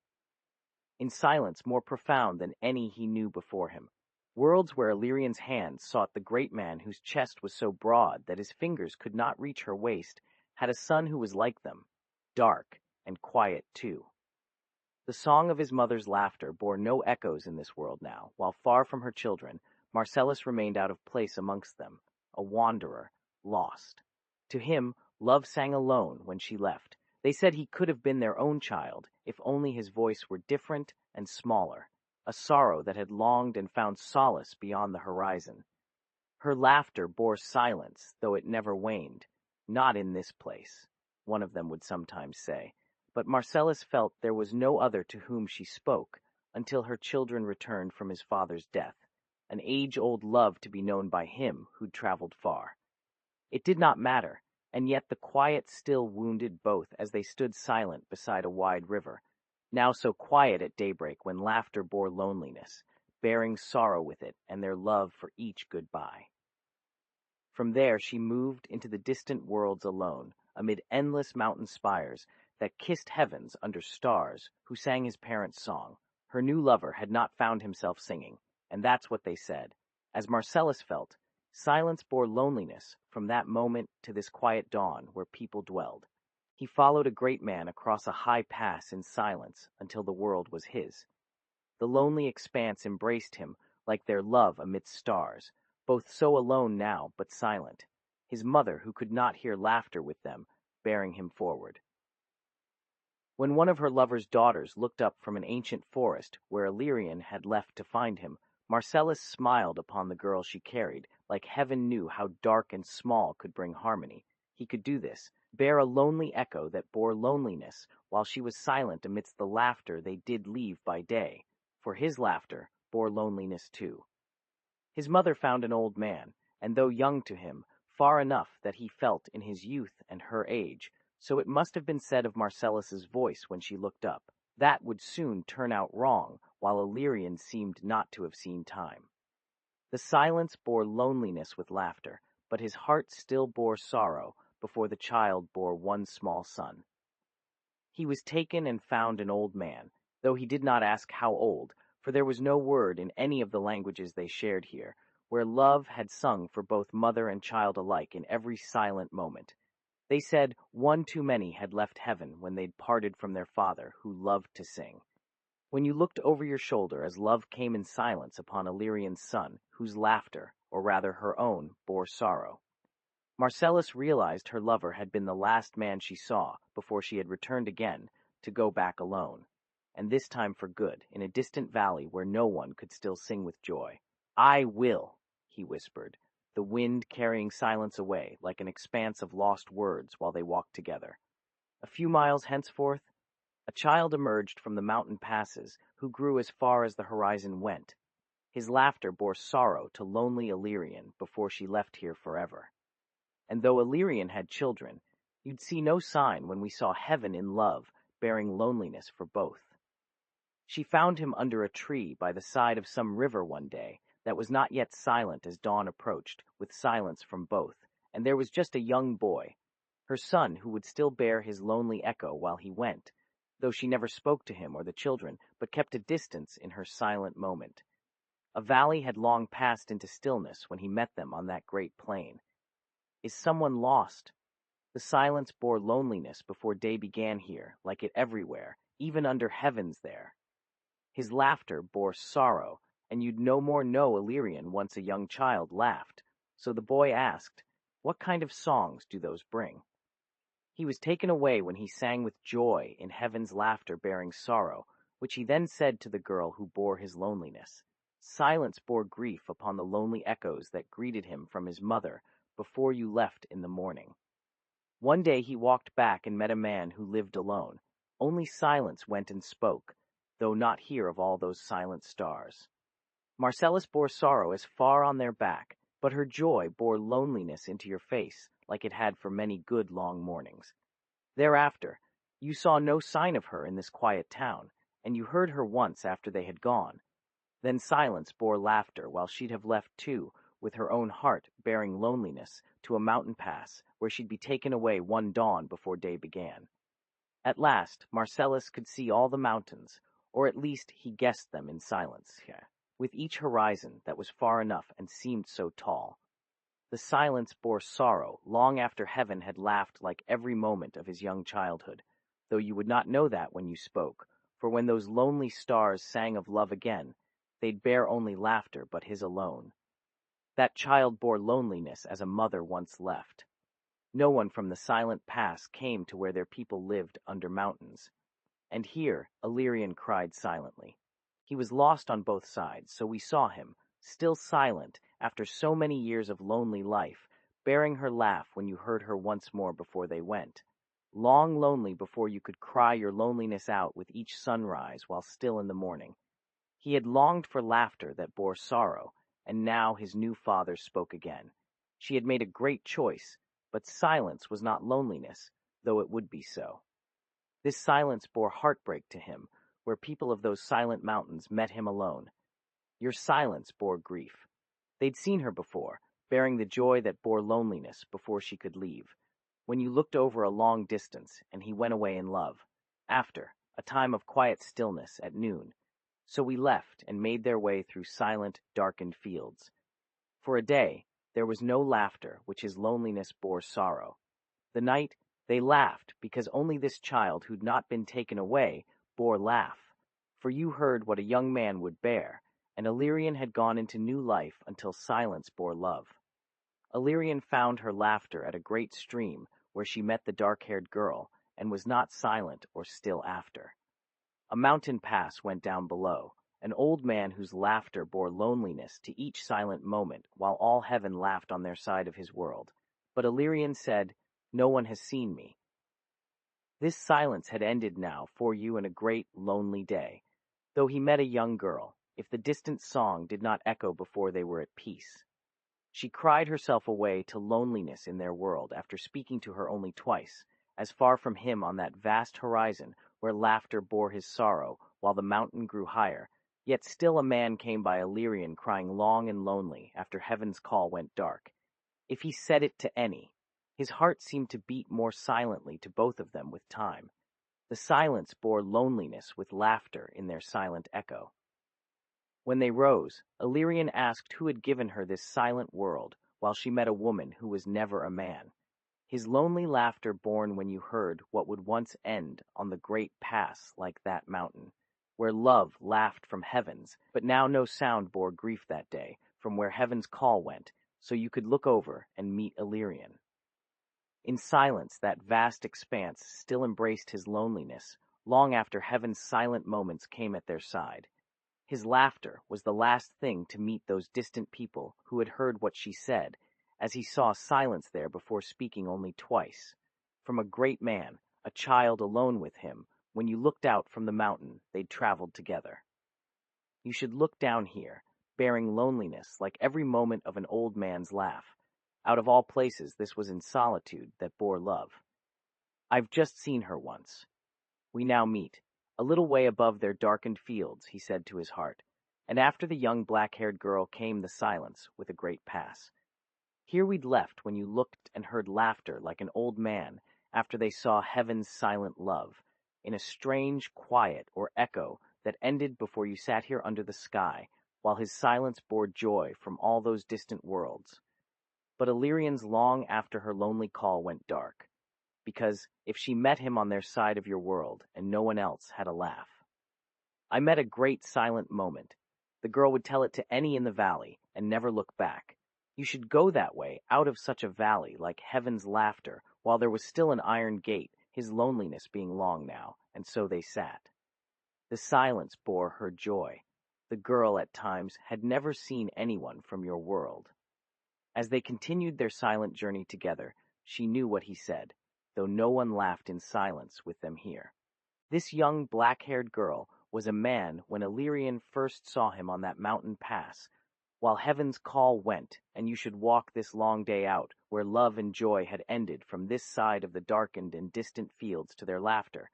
In silence more profound than any he knew before him, worlds where Illyrian's hands sought the great man whose chest was so broad that his fingers could not reach her waist, had a son who was like them, dark and quiet too. The song of his mother's laughter bore no echoes in this world now, while far from her children, Marcellus remained out of place amongst them, a wanderer, lost. To him, love sang alone when she left. They said he could have been their own child, if only his voice were different and smaller, a sorrow that had longed and found solace beyond the horizon. Her laughter bore silence, though it never waned. Not in this place, one of them would sometimes say. But Marcellus felt there was no other to whom she spoke, until her children returned from his father's death, an age-old love to be known by him who'd traveled far. It did not matter, and yet the quiet still wounded both as they stood silent beside a wide river, now so quiet at daybreak when laughter bore loneliness, bearing sorrow with it and their love for each goodbye. From there she moved into the distant worlds alone, amid endless mountain spires that kissed heavens under stars who sang his parents' song. Her new lover had not found himself singing, and that's what they said. As Marcellus felt, silence bore loneliness from that moment to this quiet dawn where people dwelled. He followed a great man across a high pass in silence until the world was his. The lonely expanse embraced him like their love amidst stars, both so alone now but silent, his mother who could not hear laughter with them, bearing him forward. When one of her lover's daughters looked up from an ancient forest where Illyrian had left to find him, Marcellus smiled upon the girl she carried, like heaven knew how dark and small could bring harmony. He could do this, bear a lonely echo that bore loneliness, while she was silent amidst the laughter they did leave by day, for his laughter bore loneliness too. His mother found an old man, and though young to him, far enough that he felt in his youth and her age, so it must have been said of Marcellus's voice when she looked up. That would soon turn out wrong, while Illyrian seemed not to have seen time. The silence bore loneliness with laughter, but his heart still bore sorrow before the child bore one small son. He was taken and found an old man, though he did not ask how old, for there was no word in any of the languages they shared here, where love had sung for both mother and child alike in every silent moment. They said one too many had left heaven when they'd parted from their father, who loved to sing. When you looked over your shoulder as love came in silence upon Illyrian's son, whose laughter, or rather her own, bore sorrow. Marcellus realized her lover had been the last man she saw before she had returned again to go back alone, and this time for good, in a distant valley where no one could still sing with joy. "I will," he whispered, the wind carrying silence away like an expanse of lost words while they walked together. A few miles henceforth, a child emerged from the mountain passes who grew as far as the horizon went. His laughter bore sorrow to lonely Illyrian before she left here forever. And though Illyrian had children, you'd see no sign when we saw heaven in love bearing loneliness for both. She found him under a tree by the side of some river one day that was not yet silent as dawn approached, with silence from both, and there was just a young boy, her son, who would still bear his lonely echo while he went, though she never spoke to him or the children, but kept a distance in her silent moment. A valley had long passed into stillness when he met them on that great plain. Is someone lost? The silence bore loneliness before day began here, like it everywhere, even under heavens there. His laughter bore sorrow, and you'd no more know Illyrian once a young child laughed, so the boy asked, "What kind of songs do those bring?" He was taken away when he sang with joy in heaven's laughter bearing sorrow, which he then said to the girl who bore his loneliness. Silence bore grief upon the lonely echoes that greeted him from his mother before you left in the morning. One day he walked back and met a man who lived alone. Only silence went and spoke, though not here of all those silent stars. Marcellus bore sorrow as far on their back, but her joy bore loneliness into your face, like it had for many good long mornings. Thereafter, you saw no sign of her in this quiet town, and you heard her once after they had gone. Then silence bore laughter, while she'd have left too, with her own heart bearing loneliness, to a mountain pass, where she'd be taken away one dawn before day began. At last, Marcellus could see all the mountains, or at least he guessed them in silence, with each horizon that was far enough and seemed so tall. The silence bore sorrow long after heaven had laughed like every moment of his young childhood, though you would not know that when you spoke, for when those lonely stars sang of love again, They'd bear only laughter, but his alone. That child bore loneliness as a mother once left. No one from the silent past came to where their people lived under mountains. And here, Illyrian cried silently. He was lost on both sides, so we saw him, still silent after so many years of lonely life, bearing her laugh when you heard her once more before they went. Long lonely before you could cry your loneliness out with each sunrise while still in the morning. He had longed for laughter that bore sorrow, and now his new father spoke again. She had made a great choice, but silence was not loneliness, though it would be so. This silence bore heartbreak to him, where people of those silent mountains met him alone. Your silence bore grief. They'd seen her before, bearing the joy that bore loneliness before she could leave. When you looked over a long distance, and he went away in love. After, a time of quiet stillness at noon. So we left and made their way through silent, darkened fields. For a day, there was no laughter, which his loneliness bore sorrow. The night, they laughed, because only this child who'd not been taken away bore laugh. For you heard what a young man would bear, and Illyrian had gone into new life until silence bore love. Illyrian found her laughter at a great stream where she met the dark-haired girl, and was not silent or still after. A mountain pass went down below, an old man whose laughter bore loneliness to each silent moment while all heaven laughed on their side of his world. But Illyrian said, "No one has seen me." This silence had ended now for you in a great, lonely day, though he met a young girl, if the distant song did not echo before they were at peace. She cried herself away to loneliness in their world after speaking to her only twice, as far from him on that vast horizon where laughter bore his sorrow while the mountain grew higher, yet still a man came by Illyrian crying long and lonely after heaven's call went dark. If he said it to any, his heart seemed to beat more silently to both of them with time. The silence bore loneliness with laughter in their silent echo. When they rose, Illyrian asked who had given her this silent world, while she met a woman who was never a man. His lonely laughter born when you heard what would once end on the great pass like that mountain, where love laughed from heavens, but now no sound bore grief that day, from where heaven's call went, so you could look over and meet Illyrian. In silence that vast expanse still embraced his loneliness, long after heaven's silent moments came at their side. His laughter was the last thing to meet those distant people who had heard what she said, as he saw silence there before speaking only twice. From a great man, a child alone with him, when you looked out from the mountain, they'd traveled together. You should look down here, bearing loneliness like every moment of an old man's laugh. Out of all places, this was in solitude that bore love. I've just seen her once. We now meet, a little way above their darkened fields, he said to his heart, and after the young black-haired girl came the silence with a great pass. Here we'd left when you looked and heard laughter like an old man after they saw heaven's silent love, in a strange quiet or echo that ended before you sat here under the sky, while his silence bore joy from all those distant worlds. But Illyrian's long after her lonely call went dark, because if she met him on their side of your world and no one else had a laugh. I met a great silent moment. The girl would tell it to any in the valley and never look back. You should go that way, out of such a valley, like heaven's laughter, while there was still an iron gate, his loneliness being long now, and so they sat. The silence bore her joy. The girl, at times, had never seen anyone from your world. As they continued their silent journey together, she knew what he said, though no one laughed in silence with them here. This young black-haired girl was a man when Illyrian first saw him on that mountain pass, while heaven's call went, and you should walk this long day out, where love and joy had ended from this side of the darkened and distant fields to their laughter.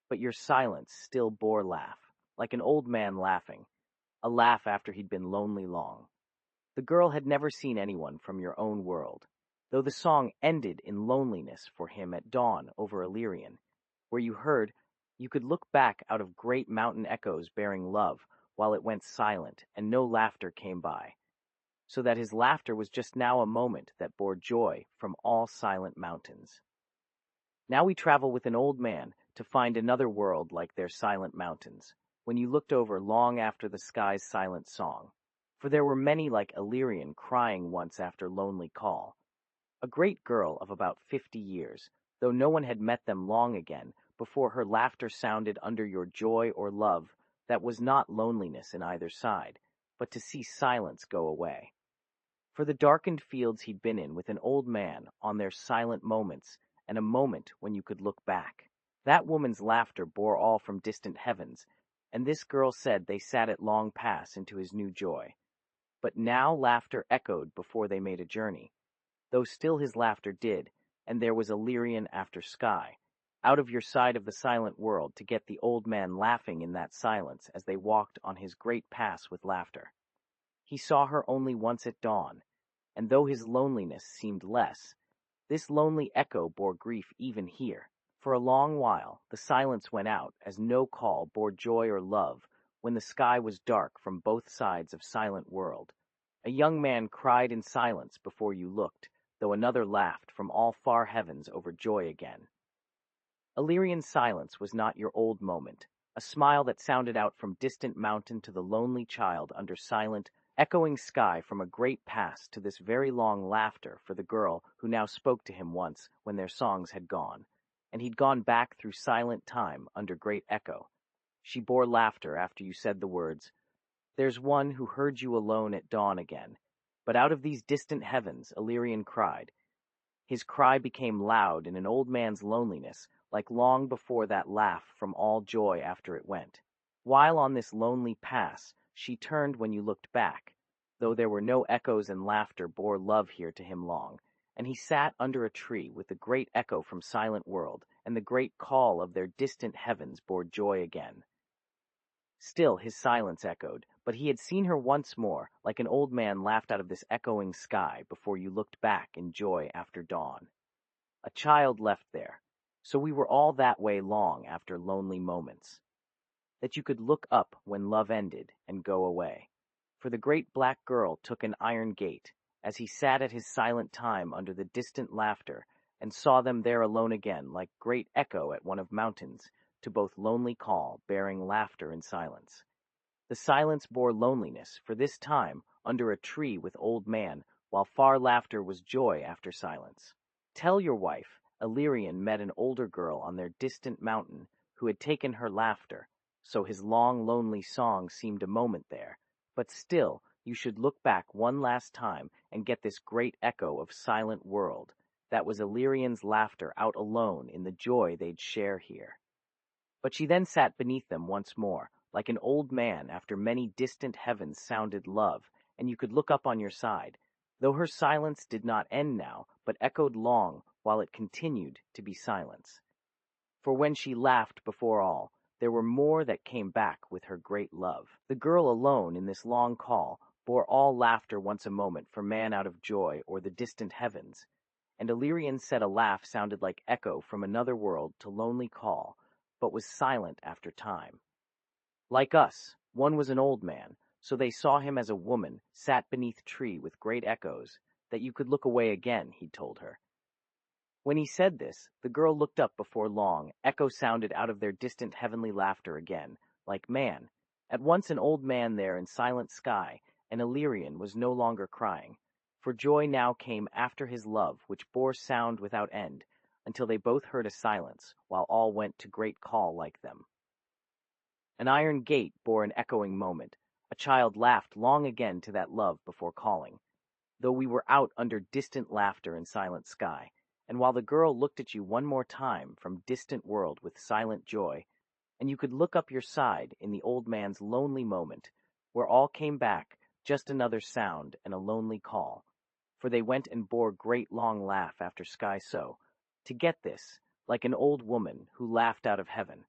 But your silence still bore laugh, like an old man laughing, a laugh after he'd been lonely long. The girl had never seen anyone from your own world, though the song ended in loneliness for him at dawn over Illyrian, where you heard, you could look back out of great mountain echoes bearing love, while it went silent, and no laughter came by, so that his laughter was just now a moment that bore joy from all silent mountains. Now we travel with an old man to find another world like their silent mountains. when you looked over long after the sky's silent song. For there were many like Illyrian crying once after lonely call. A great girl of about 50 years, though no one had met them long again, before her laughter sounded under your joy or love, that was not loneliness in either side, but to see silence go away. For the darkened fields he'd been in with an old man on their silent moments, and a moment when you could look back. That woman's laughter bore all from distant heavens, and this girl said they sat at long pass into his new joy. But now laughter echoed before they made a journey, though still his laughter did, and there was Illyrian after sky, out of your side of the silent world to get the old man laughing in that silence as they walked on his great pass with laughter. He saw her only once at dawn, and though his loneliness seemed less, this lonely echo bore grief even here. For a long while the silence went out as no call bore joy or love when the sky was dark from both sides of silent world. A young man cried in silence before you looked, though another laughed from all far heavens over joy again. Illyrian silence was not your old moment, a smile that sounded out from distant mountain to the lonely child under silent, echoing sky from a great pass to this very long laughter for the girl who now spoke to him once when their songs had gone, and he'd gone back through silent time under great echo. She bore laughter after you said the words, "There's one who heard you alone at dawn again." But out of these distant heavens Illyrian cried. His cry became loud in an old man's loneliness, like long before that laugh from all joy after it went. While on this lonely pass, she turned when you looked back, though there were no echoes and laughter bore love here to him long, and he sat under a tree with the great echo from silent world, and the great call of their distant heavens bore joy again. Still his silence echoed, but he had seen her once more, like an old man laughed out of this echoing sky before you looked back in joy after dawn. A child left there, so we were all that way long after lonely moments, that you could look up when love ended and go away. For the great black girl took an iron gate, as he sat at his silent time under the distant laughter, and saw them there alone again, like great echo at one of mountains, to both lonely call, bearing laughter and silence. The silence bore loneliness, for this time, under a tree with old man, while far laughter was joy after silence. Tell your wife, Illyrian met an older girl on their distant mountain, who had taken her laughter, so his long lonely song seemed a moment there, but still you should look back one last time and get this great echo of silent world, that was Illyrian's laughter out alone in the joy they'd share here. But she then sat beneath them once more, like an old man after many distant heavens sounded love, and you could look up on your side, though her silence did not end now, but echoed long while it continued to be silence. For when she laughed before all, there were more that came back with her great love. The girl alone in this long call bore all laughter once a moment for man out of joy or the distant heavens, and Illyrian said a laugh sounded like echo from another world to lonely call, but was silent after time. Like us, one was an old man, so they saw him as a woman, sat beneath tree with great echoes, that you could look away again, he told her. When he said this, the girl looked up before long, echo sounded out of their distant heavenly laughter again, like man. At once an old man there in silent sky, and Illyrian was no longer crying, for joy now came after his love, which bore sound without end, until they both heard a silence, while all went to great call like them. An iron gate bore an echoing moment. A child laughed long again to that love before calling, though we were out under distant laughter in silent sky, and while the girl looked at you one more time from distant world with silent joy, and you could look up your side in the old man's lonely moment, where all came back, just another sound and a lonely call, for they went and bore great long laugh after sky so, to get this, like an old woman who laughed out of heaven.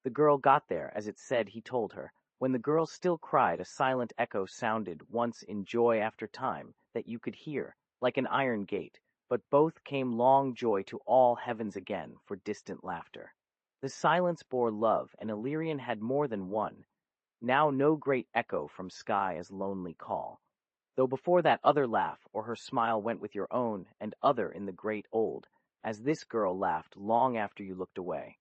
The girl got there, as it said he told her. When the girl still cried, a silent echo sounded once in joy after time, that you could hear, like an iron gate, but both came long joy to all heavens again for distant laughter. The silence bore love, and Illyrian had more than one. Now no great echo from sky as lonely call, though before that other laugh or her smile went with your own and other in the great old, as this girl laughed long after you looked away.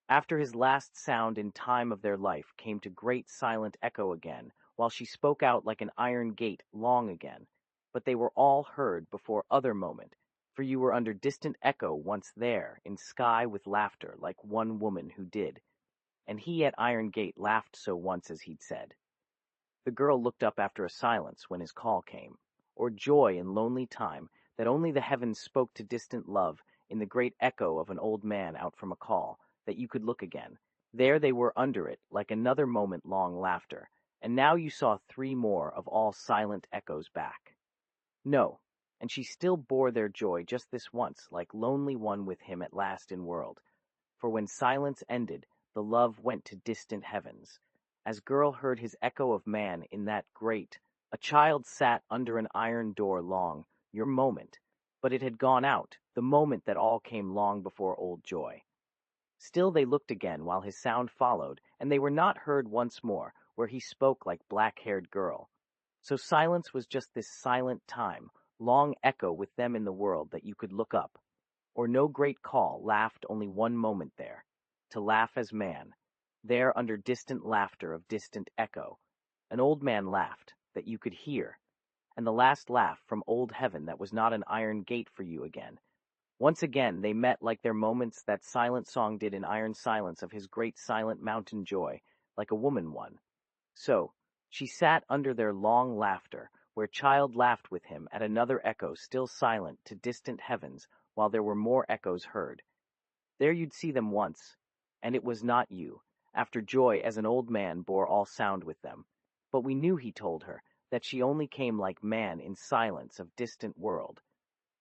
After his last sound in time of their life came to great silent echo again, while she spoke out like an iron gate long again. But they were all heard before other moment, for you were under distant echo once there, in sky with laughter, like one woman who did. And he at iron gate laughed so once as he'd said. The girl looked up after a silence when his call came, or joy in lonely time, that only the heavens spoke to distant love, in the great echo of an old man out from a call, that you could look again. There they were under it, like another moment long laughter, and now you saw three more of all silent echoes back. No, and she still bore their joy just this once, like lonely one with him at last in world. For when silence ended, the love went to distant heavens. As girl heard his echo of man in that great, a child sat under an iron door long, your moment, but it had gone out, the moment that all came long before old joy. Still they looked again while his sound followed, and they were not heard once more, where he spoke like black-haired girl. So silence was just this silent time, long echo with them in the world that you could look up, or no great call laughed only one moment there, to laugh as man, there under distant laughter of distant echo. An old man laughed, that you could hear, and the last laugh from old heaven that was not an iron gate for you again. Once again they met like their moments that silent song did in iron silence of his great silent mountain joy, like a woman one. So, she sat under their long laughter, where child laughed with him at another echo still silent to distant heavens, while there were more echoes heard. There you'd see them once, and it was not you, after joy as an old man bore all sound with them. But we knew, he told her, that she only came like man in silence of distant world.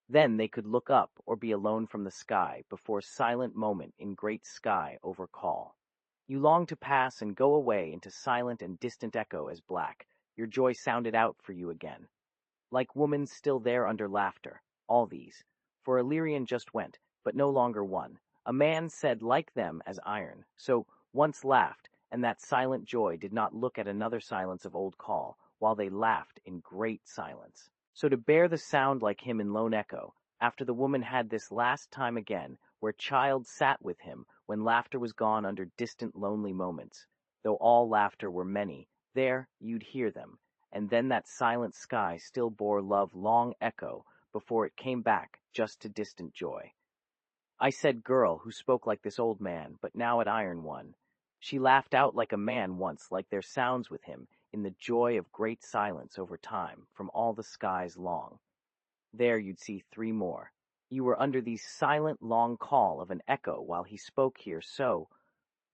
Then they could look up or be alone from the sky before silent moment in great sky over call. You longed to pass and go away into silent and distant echo as black, your joy sounded out for you again. Like woman still there under laughter, all these. For Illyrian just went, but no longer one. A man said like them as iron, so once laughed, and that silent joy did not look at another silence of old call, while they laughed in great silence. So to bear the sound like him in lone echo, after the woman had this last time again, where child sat with him, when laughter was gone under distant lonely moments, though all laughter were many, there you'd hear them, and then that silent sky still bore love long echo before it came back just to distant joy. I said girl who spoke like this old man, but now at iron one. She laughed out like a man once, like their sounds with him, in the joy of great silence over time, from all the skies long. There you'd see three more. You were under the silent long call of an echo while he spoke here, so,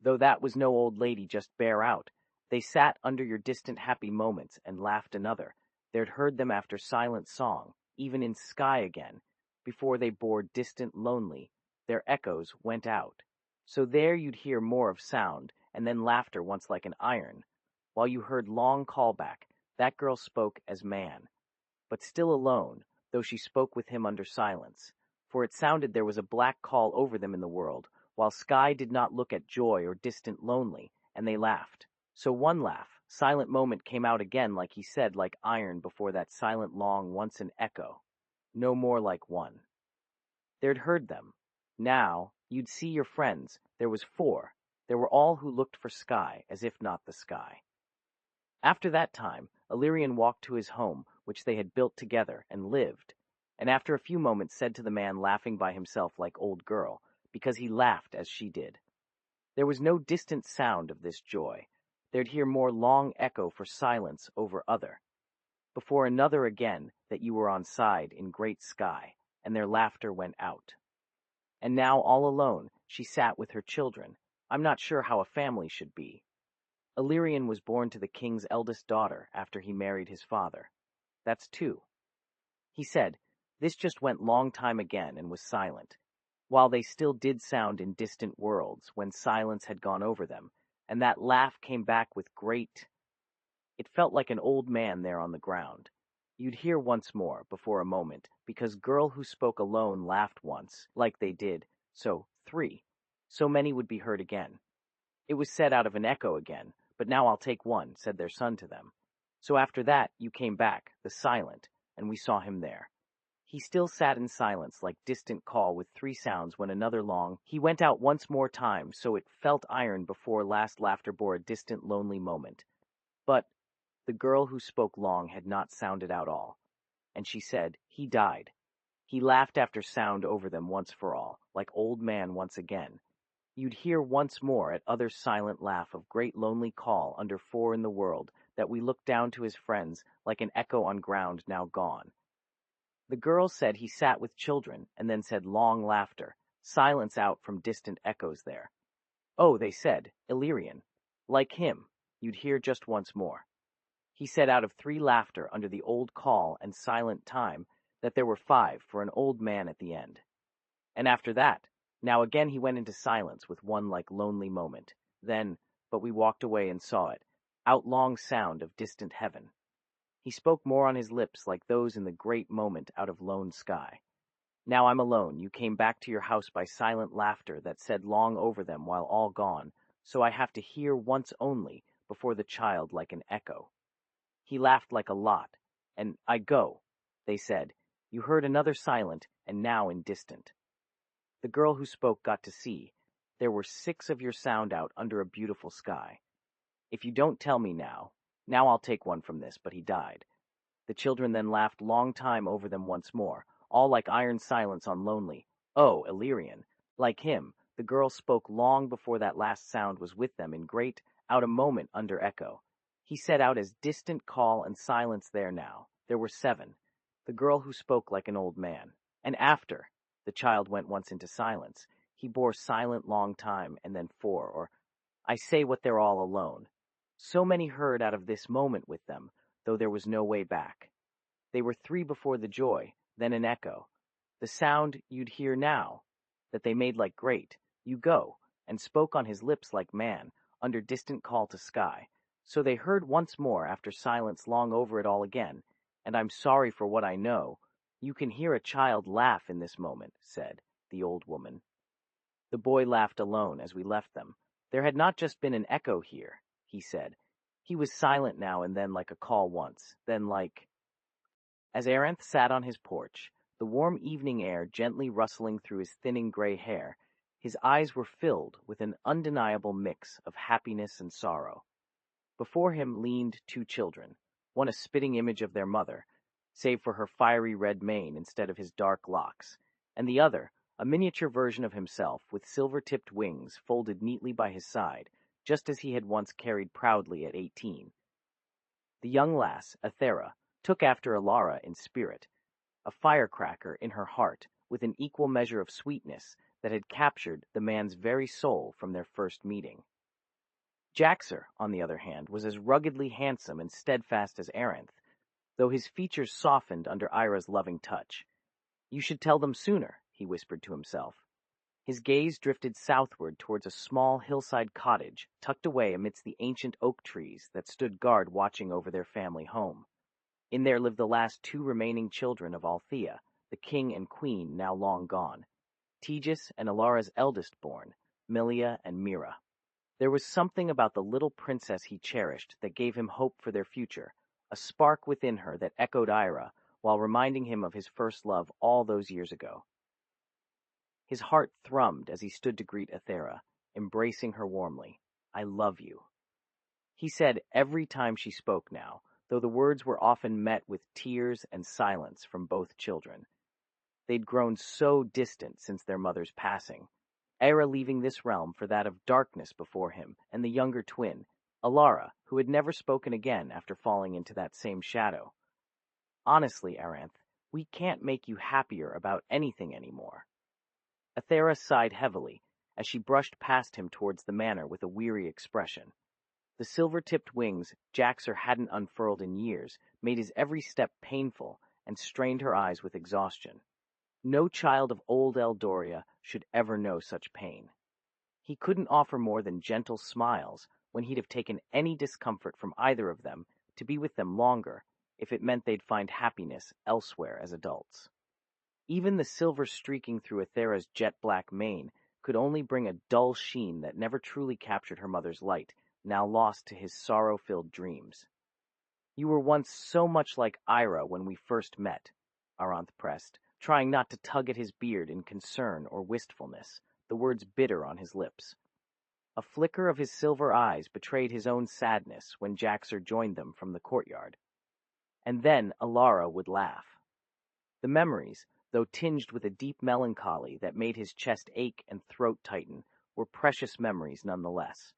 though that was no old lady just bare out, they sat under your distant happy moments and laughed another. They'd heard them after silent song, even in sky again, before they bore distant lonely, their echoes went out. So there you'd hear more of sound, and then laughter once like an iron. While you heard long callback, that girl spoke as man, but still alone, though she spoke with him under silence, for it sounded there was a black call over them in the world, while sky did not look at joy or distant lonely, and they laughed. So one laugh, silent moment came out again like he said, like iron before that silent long once an echo, no more like one. They'd heard them. Now, you'd see your friends, there was four, there were all who looked for sky, as if not the sky. After that time, Illyrian walked to his home, which they had built together, and lived, and after a few moments said to the man laughing by himself like old girl, because he laughed as she did. There was no distant sound of this joy. They'd hear more long echo for silence over other. Before another again that you were on side in great sky, and their laughter went out. And now all alone, she sat with her children. I'm not sure how a family should be. Illyrian was born to the king's eldest daughter after he married his father. That's two. He said, this just went long time again and was silent, while they still did sound in distant worlds when silence had gone over them, and that laugh came back with great... It felt like an old man there on the ground. You'd hear once more, before a moment, because girl who spoke alone laughed once, like they did, so three. So many would be heard again. It was said out of an echo again, but now I'll take one, said their son to them. So after that you came back, the silent, and we saw him there. He still sat in silence like distant call with three sounds when another long, he went out once more time so it felt iron before last laughter bore a distant lonely moment. But the girl who spoke long had not sounded out all, and she said, he died. He laughed after sound over them once for all, like old man once again. You'd hear once more at other silent laugh of great lonely call under four in the world, that we looked down to his friends like an echo on ground now gone. The girl said he sat with children, and then said long laughter, silence out from distant echoes there. Oh, they said, Illyrian. Like him, you'd hear just once more. He said out of three laughter under the old call and silent time that there were five for an old man at the end. And after that, now again he went into silence with one like lonely moment. Then, but we walked away and saw it, out long sound of distant heaven. He spoke more on his lips like those in the great moment out of lone sky. Now I'm alone, you came back to your house by silent laughter that said long over them while all gone, so I have to hear once only before the child like an echo. He laughed like a lot, and I go, they said. You heard another silent, and now in distant. The girl who spoke got to see. There were six of your sound out under a beautiful sky. If you don't tell me now I'll take one from this, but he died. The children then laughed long time over them once more, all like iron silence on lonely. Oh, Illyrian. Like him, the girl spoke long before that last sound was with them in great, out a moment under echo. He set out as distant call and silence there now. There were seven. The girl who spoke like an old man. And after, the child went once into silence. He bore silent long time, and then four, or I say what they're all alone. So many heard out of this moment with them, though there was no way back. They were three before the joy, then an echo. The sound you'd hear now, that they made like great, you go, and spoke on his lips like man, under distant call to sky. So they heard once more after silence long over it all again, and I'm sorry for what I know. You can hear a child laugh in this moment, said the old woman. The boy laughed alone as we left them. There had not just been an echo here, he said. He was silent now and then like a call once, then like... As Aranth sat on his porch, the warm evening air gently rustling through his thinning gray hair, his eyes were filled with an undeniable mix of happiness and sorrow. Before him leaned two children, one a spitting image of their mother, save for her fiery red mane instead of his dark locks, and the other, a miniature version of himself with silver-tipped wings folded neatly by his side, just as he had once carried proudly at 18. The young lass, Athera, took after Alara in spirit, a firecracker in her heart with an equal measure of sweetness that had captured the man's very soul from their first meeting. Jaxer, on the other hand, was as ruggedly handsome and steadfast as Aranth, though his features softened under Ira's loving touch. You should tell them sooner, he whispered to himself. His gaze drifted southward towards a small hillside cottage tucked away amidst the ancient oak trees that stood guard watching over their family home. In there lived the last two remaining children of Althea, the king and queen now long gone, Tejas and Alara's eldest born, Milia and Mira. There was something about the little princess he cherished that gave him hope for their future, a spark within her that echoed Ira while reminding him of his first love all those years ago. His heart thrummed as he stood to greet Athera, embracing her warmly. I love you. He said every time she spoke now, though the words were often met with tears and silence from both children. They'd grown so distant since their mother's passing, Aira leaving this realm for that of darkness before him, and the younger twin, Alara, who had never spoken again after falling into that same shadow. Honestly, Aranth, we can't make you happier about anything anymore. Athera sighed heavily as she brushed past him towards the manor with a weary expression. The silver-tipped wings Jaxer hadn't unfurled in years made his every step painful and strained her eyes with exhaustion. No child of old Eldoria should ever know such pain. He couldn't offer more than gentle smiles when he'd have taken any discomfort from either of them to be with them longer if it meant they'd find happiness elsewhere as adults. Even the silver streaking through Athera's jet-black mane could only bring a dull sheen that never truly captured her mother's light, now lost to his sorrow-filled dreams. You were once so much like Ira when we first met. Aranth pressed, trying not to tug at his beard in concern or wistfulness, the words bitter on his lips. A flicker of his silver eyes betrayed his own sadness when Jaxer joined them from the courtyard. And then Alara would laugh. The memories, though tinged with a deep melancholy that made his chest ache and throat tighten, were precious memories nonetheless.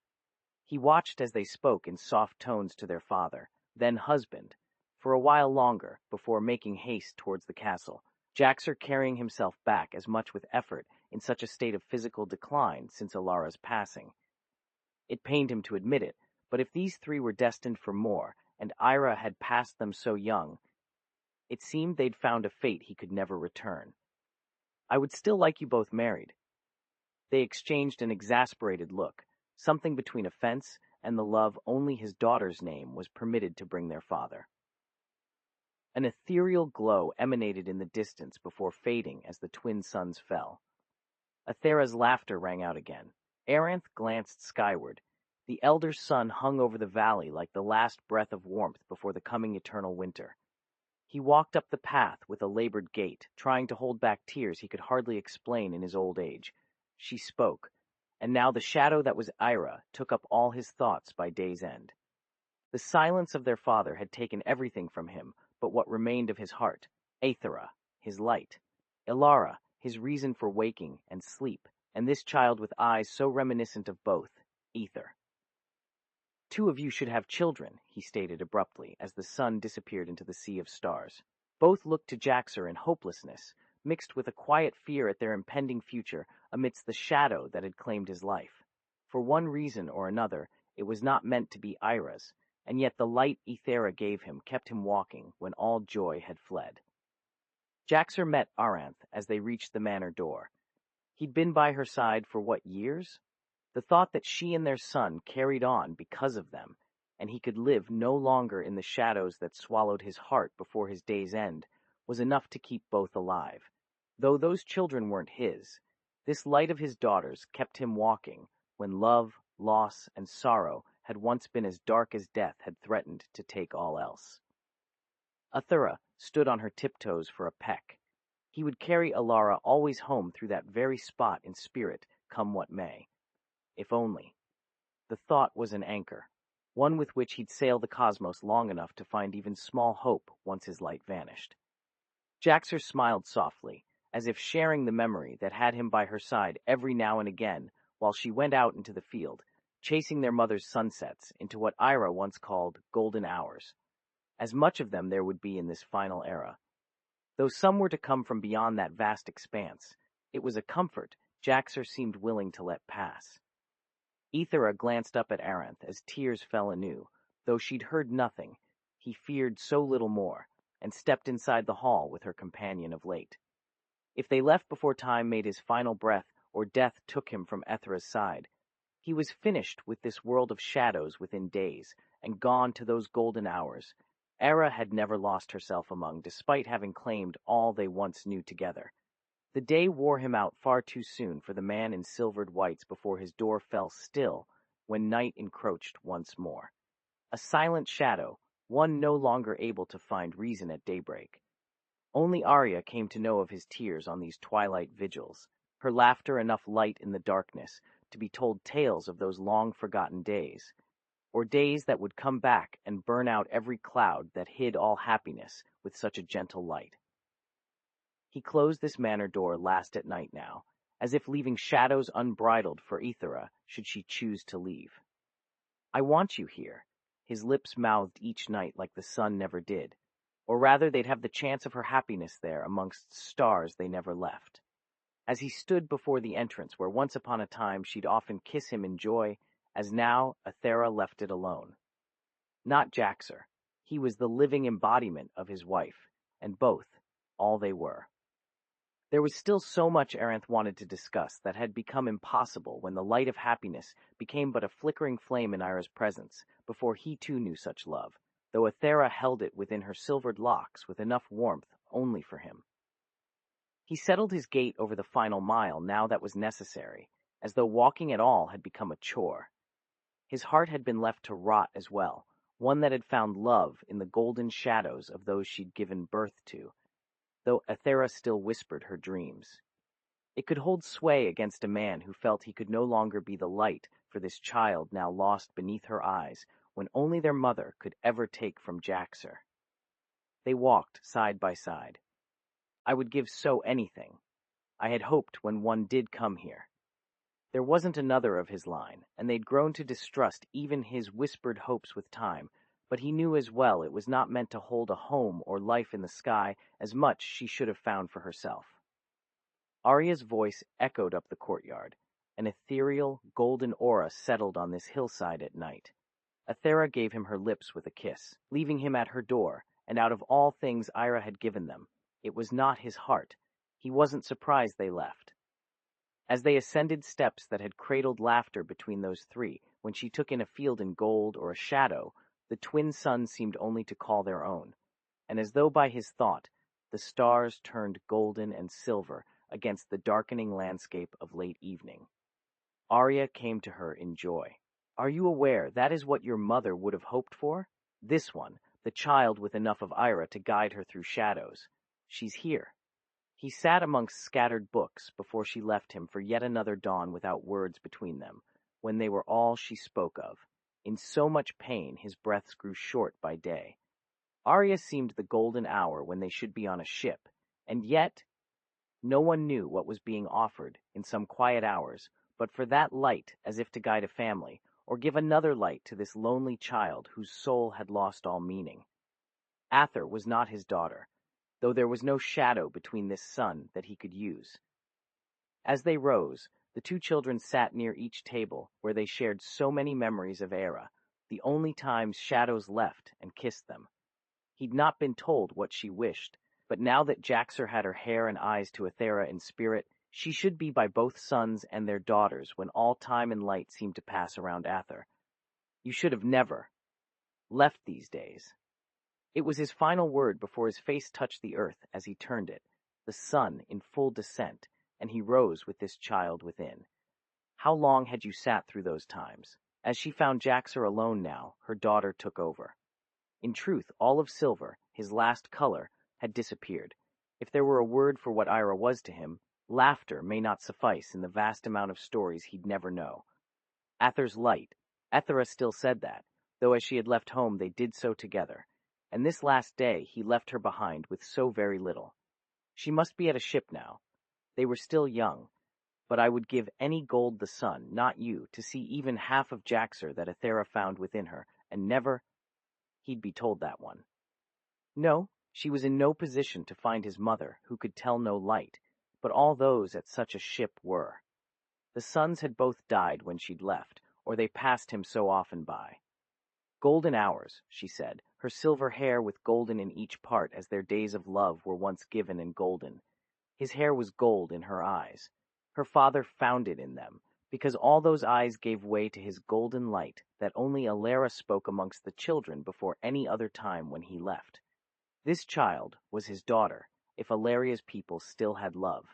He watched as they spoke in soft tones to their father, then husband, for a while longer before making haste towards the castle, Jaxer carrying himself back as much with effort in such a state of physical decline since Alara's passing. It pained him to admit it, but if these three were destined for more, and Ira had passed them so young, it seemed they'd found a fate he could never return. I would still like you both married. They exchanged an exasperated look, something between offense and the love only his daughter's name was permitted to bring their father. An ethereal glow emanated in the distance before fading as the twin suns fell. Athera's laughter rang out again. Aranth glanced skyward. The elder sun hung over the valley like the last breath of warmth before the coming eternal winter. He walked up the path with a labored gait, trying to hold back tears he could hardly explain in his old age. She spoke, and now the shadow that was Ira took up all his thoughts by day's end. The silence of their father had taken everything from him but what remained of his heart, Aethera, his light, Ilara, his reason for waking and sleep, and this child with eyes so reminiscent of both, Ether. Two of you should have children, he stated abruptly as the sun disappeared into the sea of stars. Both looked to Jaxer in hopelessness, mixed with a quiet fear at their impending future amidst the shadow that had claimed his life. For one reason or another, it was not meant to be Ira's, and yet the light Ethera gave him kept him walking when all joy had fled. Jaxer met Aranth as they reached the manor door. He'd been by her side for what, years? The thought that she and their son carried on because of them, and he could live no longer in the shadows that swallowed his heart before his day's end, was enough to keep both alive. Though those children weren't his, this light of his daughter's kept him walking when love, loss, and sorrow had once been as dark as death had threatened to take all else. Athera stood on her tiptoes for a peck. He would carry Alara always home through that very spot in spirit, come what may. If only. The thought was an anchor, one with which he'd sail the cosmos long enough to find even small hope once his light vanished. Jaxer smiled softly, as if sharing the memory that had him by her side every now and again while she went out into the field, chasing their mother's sunsets into what Ira once called golden hours. As much of them there would be in this final era. Though some were to come from beyond that vast expanse, it was a comfort Jaxer seemed willing to let pass. Ethera glanced up at Aranth as tears fell anew. Though she'd heard nothing, he feared so little more, and stepped inside the hall with her companion of late. If they left before time made his final breath or death took him from Ethera's side, he was finished with this world of shadows within days, and gone to those golden hours. Era had never lost herself among, despite having claimed all they once knew together. The day wore him out far too soon for the man in silvered whites before his door fell still when night encroached once more. A silent shadow, one no longer able to find reason at daybreak. Only Arya came to know of his tears on these twilight vigils, her laughter enough light in the darkness to be told tales of those long-forgotten days, or days that would come back and burn out every cloud that hid all happiness with such a gentle light. He closed this manor door last at night now, as if leaving shadows unbridled for Ethera should she choose to leave. I want you here, his lips mouthed each night like the sun never did, or rather they'd have the chance of her happiness there amongst stars they never left. As he stood before the entrance where once upon a time she'd often kiss him in joy, as now Athera left it alone. Not Jaxer. He was the living embodiment of his wife, and both, all they were. There was still so much Aranth wanted to discuss that had become impossible when the light of happiness became but a flickering flame in Ira's presence, before he too knew such love, though Athera held it within her silvered locks with enough warmth only for him. He settled his gait over the final mile now that was necessary, as though walking at all had become a chore. His heart had been left to rot as well, one that had found love in the golden shadows of those she'd given birth to. though Athera still whispered her dreams. It could hold sway against a man who felt he could no longer be the light for this child now lost beneath her eyes when only their mother could ever take from Jaxer. They walked side by side. I would give so anything. I had hoped when one did come here. There wasn't another of his line, and they'd grown to distrust even his whispered hopes with time, but he knew as well it was not meant to hold a home or life in the sky as much she should have found for herself. Arya's voice echoed up the courtyard. An ethereal, golden aura settled on this hillside at night. Athera gave him her lips with a kiss, leaving him at her door, and out of all things Ira had given them, it was not his heart. He wasn't surprised they left. As they ascended steps that had cradled laughter between those three, when she took in a field in gold or a shadow, the twin suns seemed only to call their own. And as though by his thought, the stars turned golden and silver against the darkening landscape of late evening. Arya came to her in joy. Are you aware that is what your mother would have hoped for? This one, the child with enough of Ira to guide her through shadows. She's here. He sat amongst scattered books before she left him for yet another dawn without words between them, when they were all she spoke of. In so much pain his breaths grew short by day. Arya seemed the golden hour when they should be on a ship, and yet no one knew what was being offered in some quiet hours, but for that light as if to guide a family, or give another light to this lonely child whose soul had lost all meaning. Ather was not his daughter, though there was no shadow between this sun that he could use. As they rose, the two children sat near each table where they shared so many memories of Era, the only times shadows left and kissed them. He'd not been told what she wished, but now that Jaxer had her hair and eyes to Athera in spirit, she should be by both sons and their daughters when all time and light seemed to pass around Ather. You should have never left these days. It was his final word before his face touched the earth as he turned it, the sun in full descent, and he rose with this child within. How long had you sat through those times? As she found Jaxer alone now, her daughter took over. In truth, all of silver, his last color, had disappeared. If there were a word for what Ira was to him, laughter may not suffice in the vast amount of stories he'd never know. Ather's light. Ethera still said that, though as she had left home they did so together. And this last day he left her behind with so very little. She must be at a ship now. They were still young, but I would give any gold the sun, not you, to see even half of Jaxer that Athera found within her, and never... He'd be told that one. No, she was in no position to find his mother, who could tell no light, but all those at such a ship were. The sons had both died when she'd left, or they passed him so often by. Golden hours, she said, her silver hair with golden in each part as their days of love were once given and golden. His hair was gold in her eyes. Her father found it in them, because all those eyes gave way to his golden light that only Alara spoke amongst the children before any other time when he left. This child was his daughter, if Alaria's people still had love.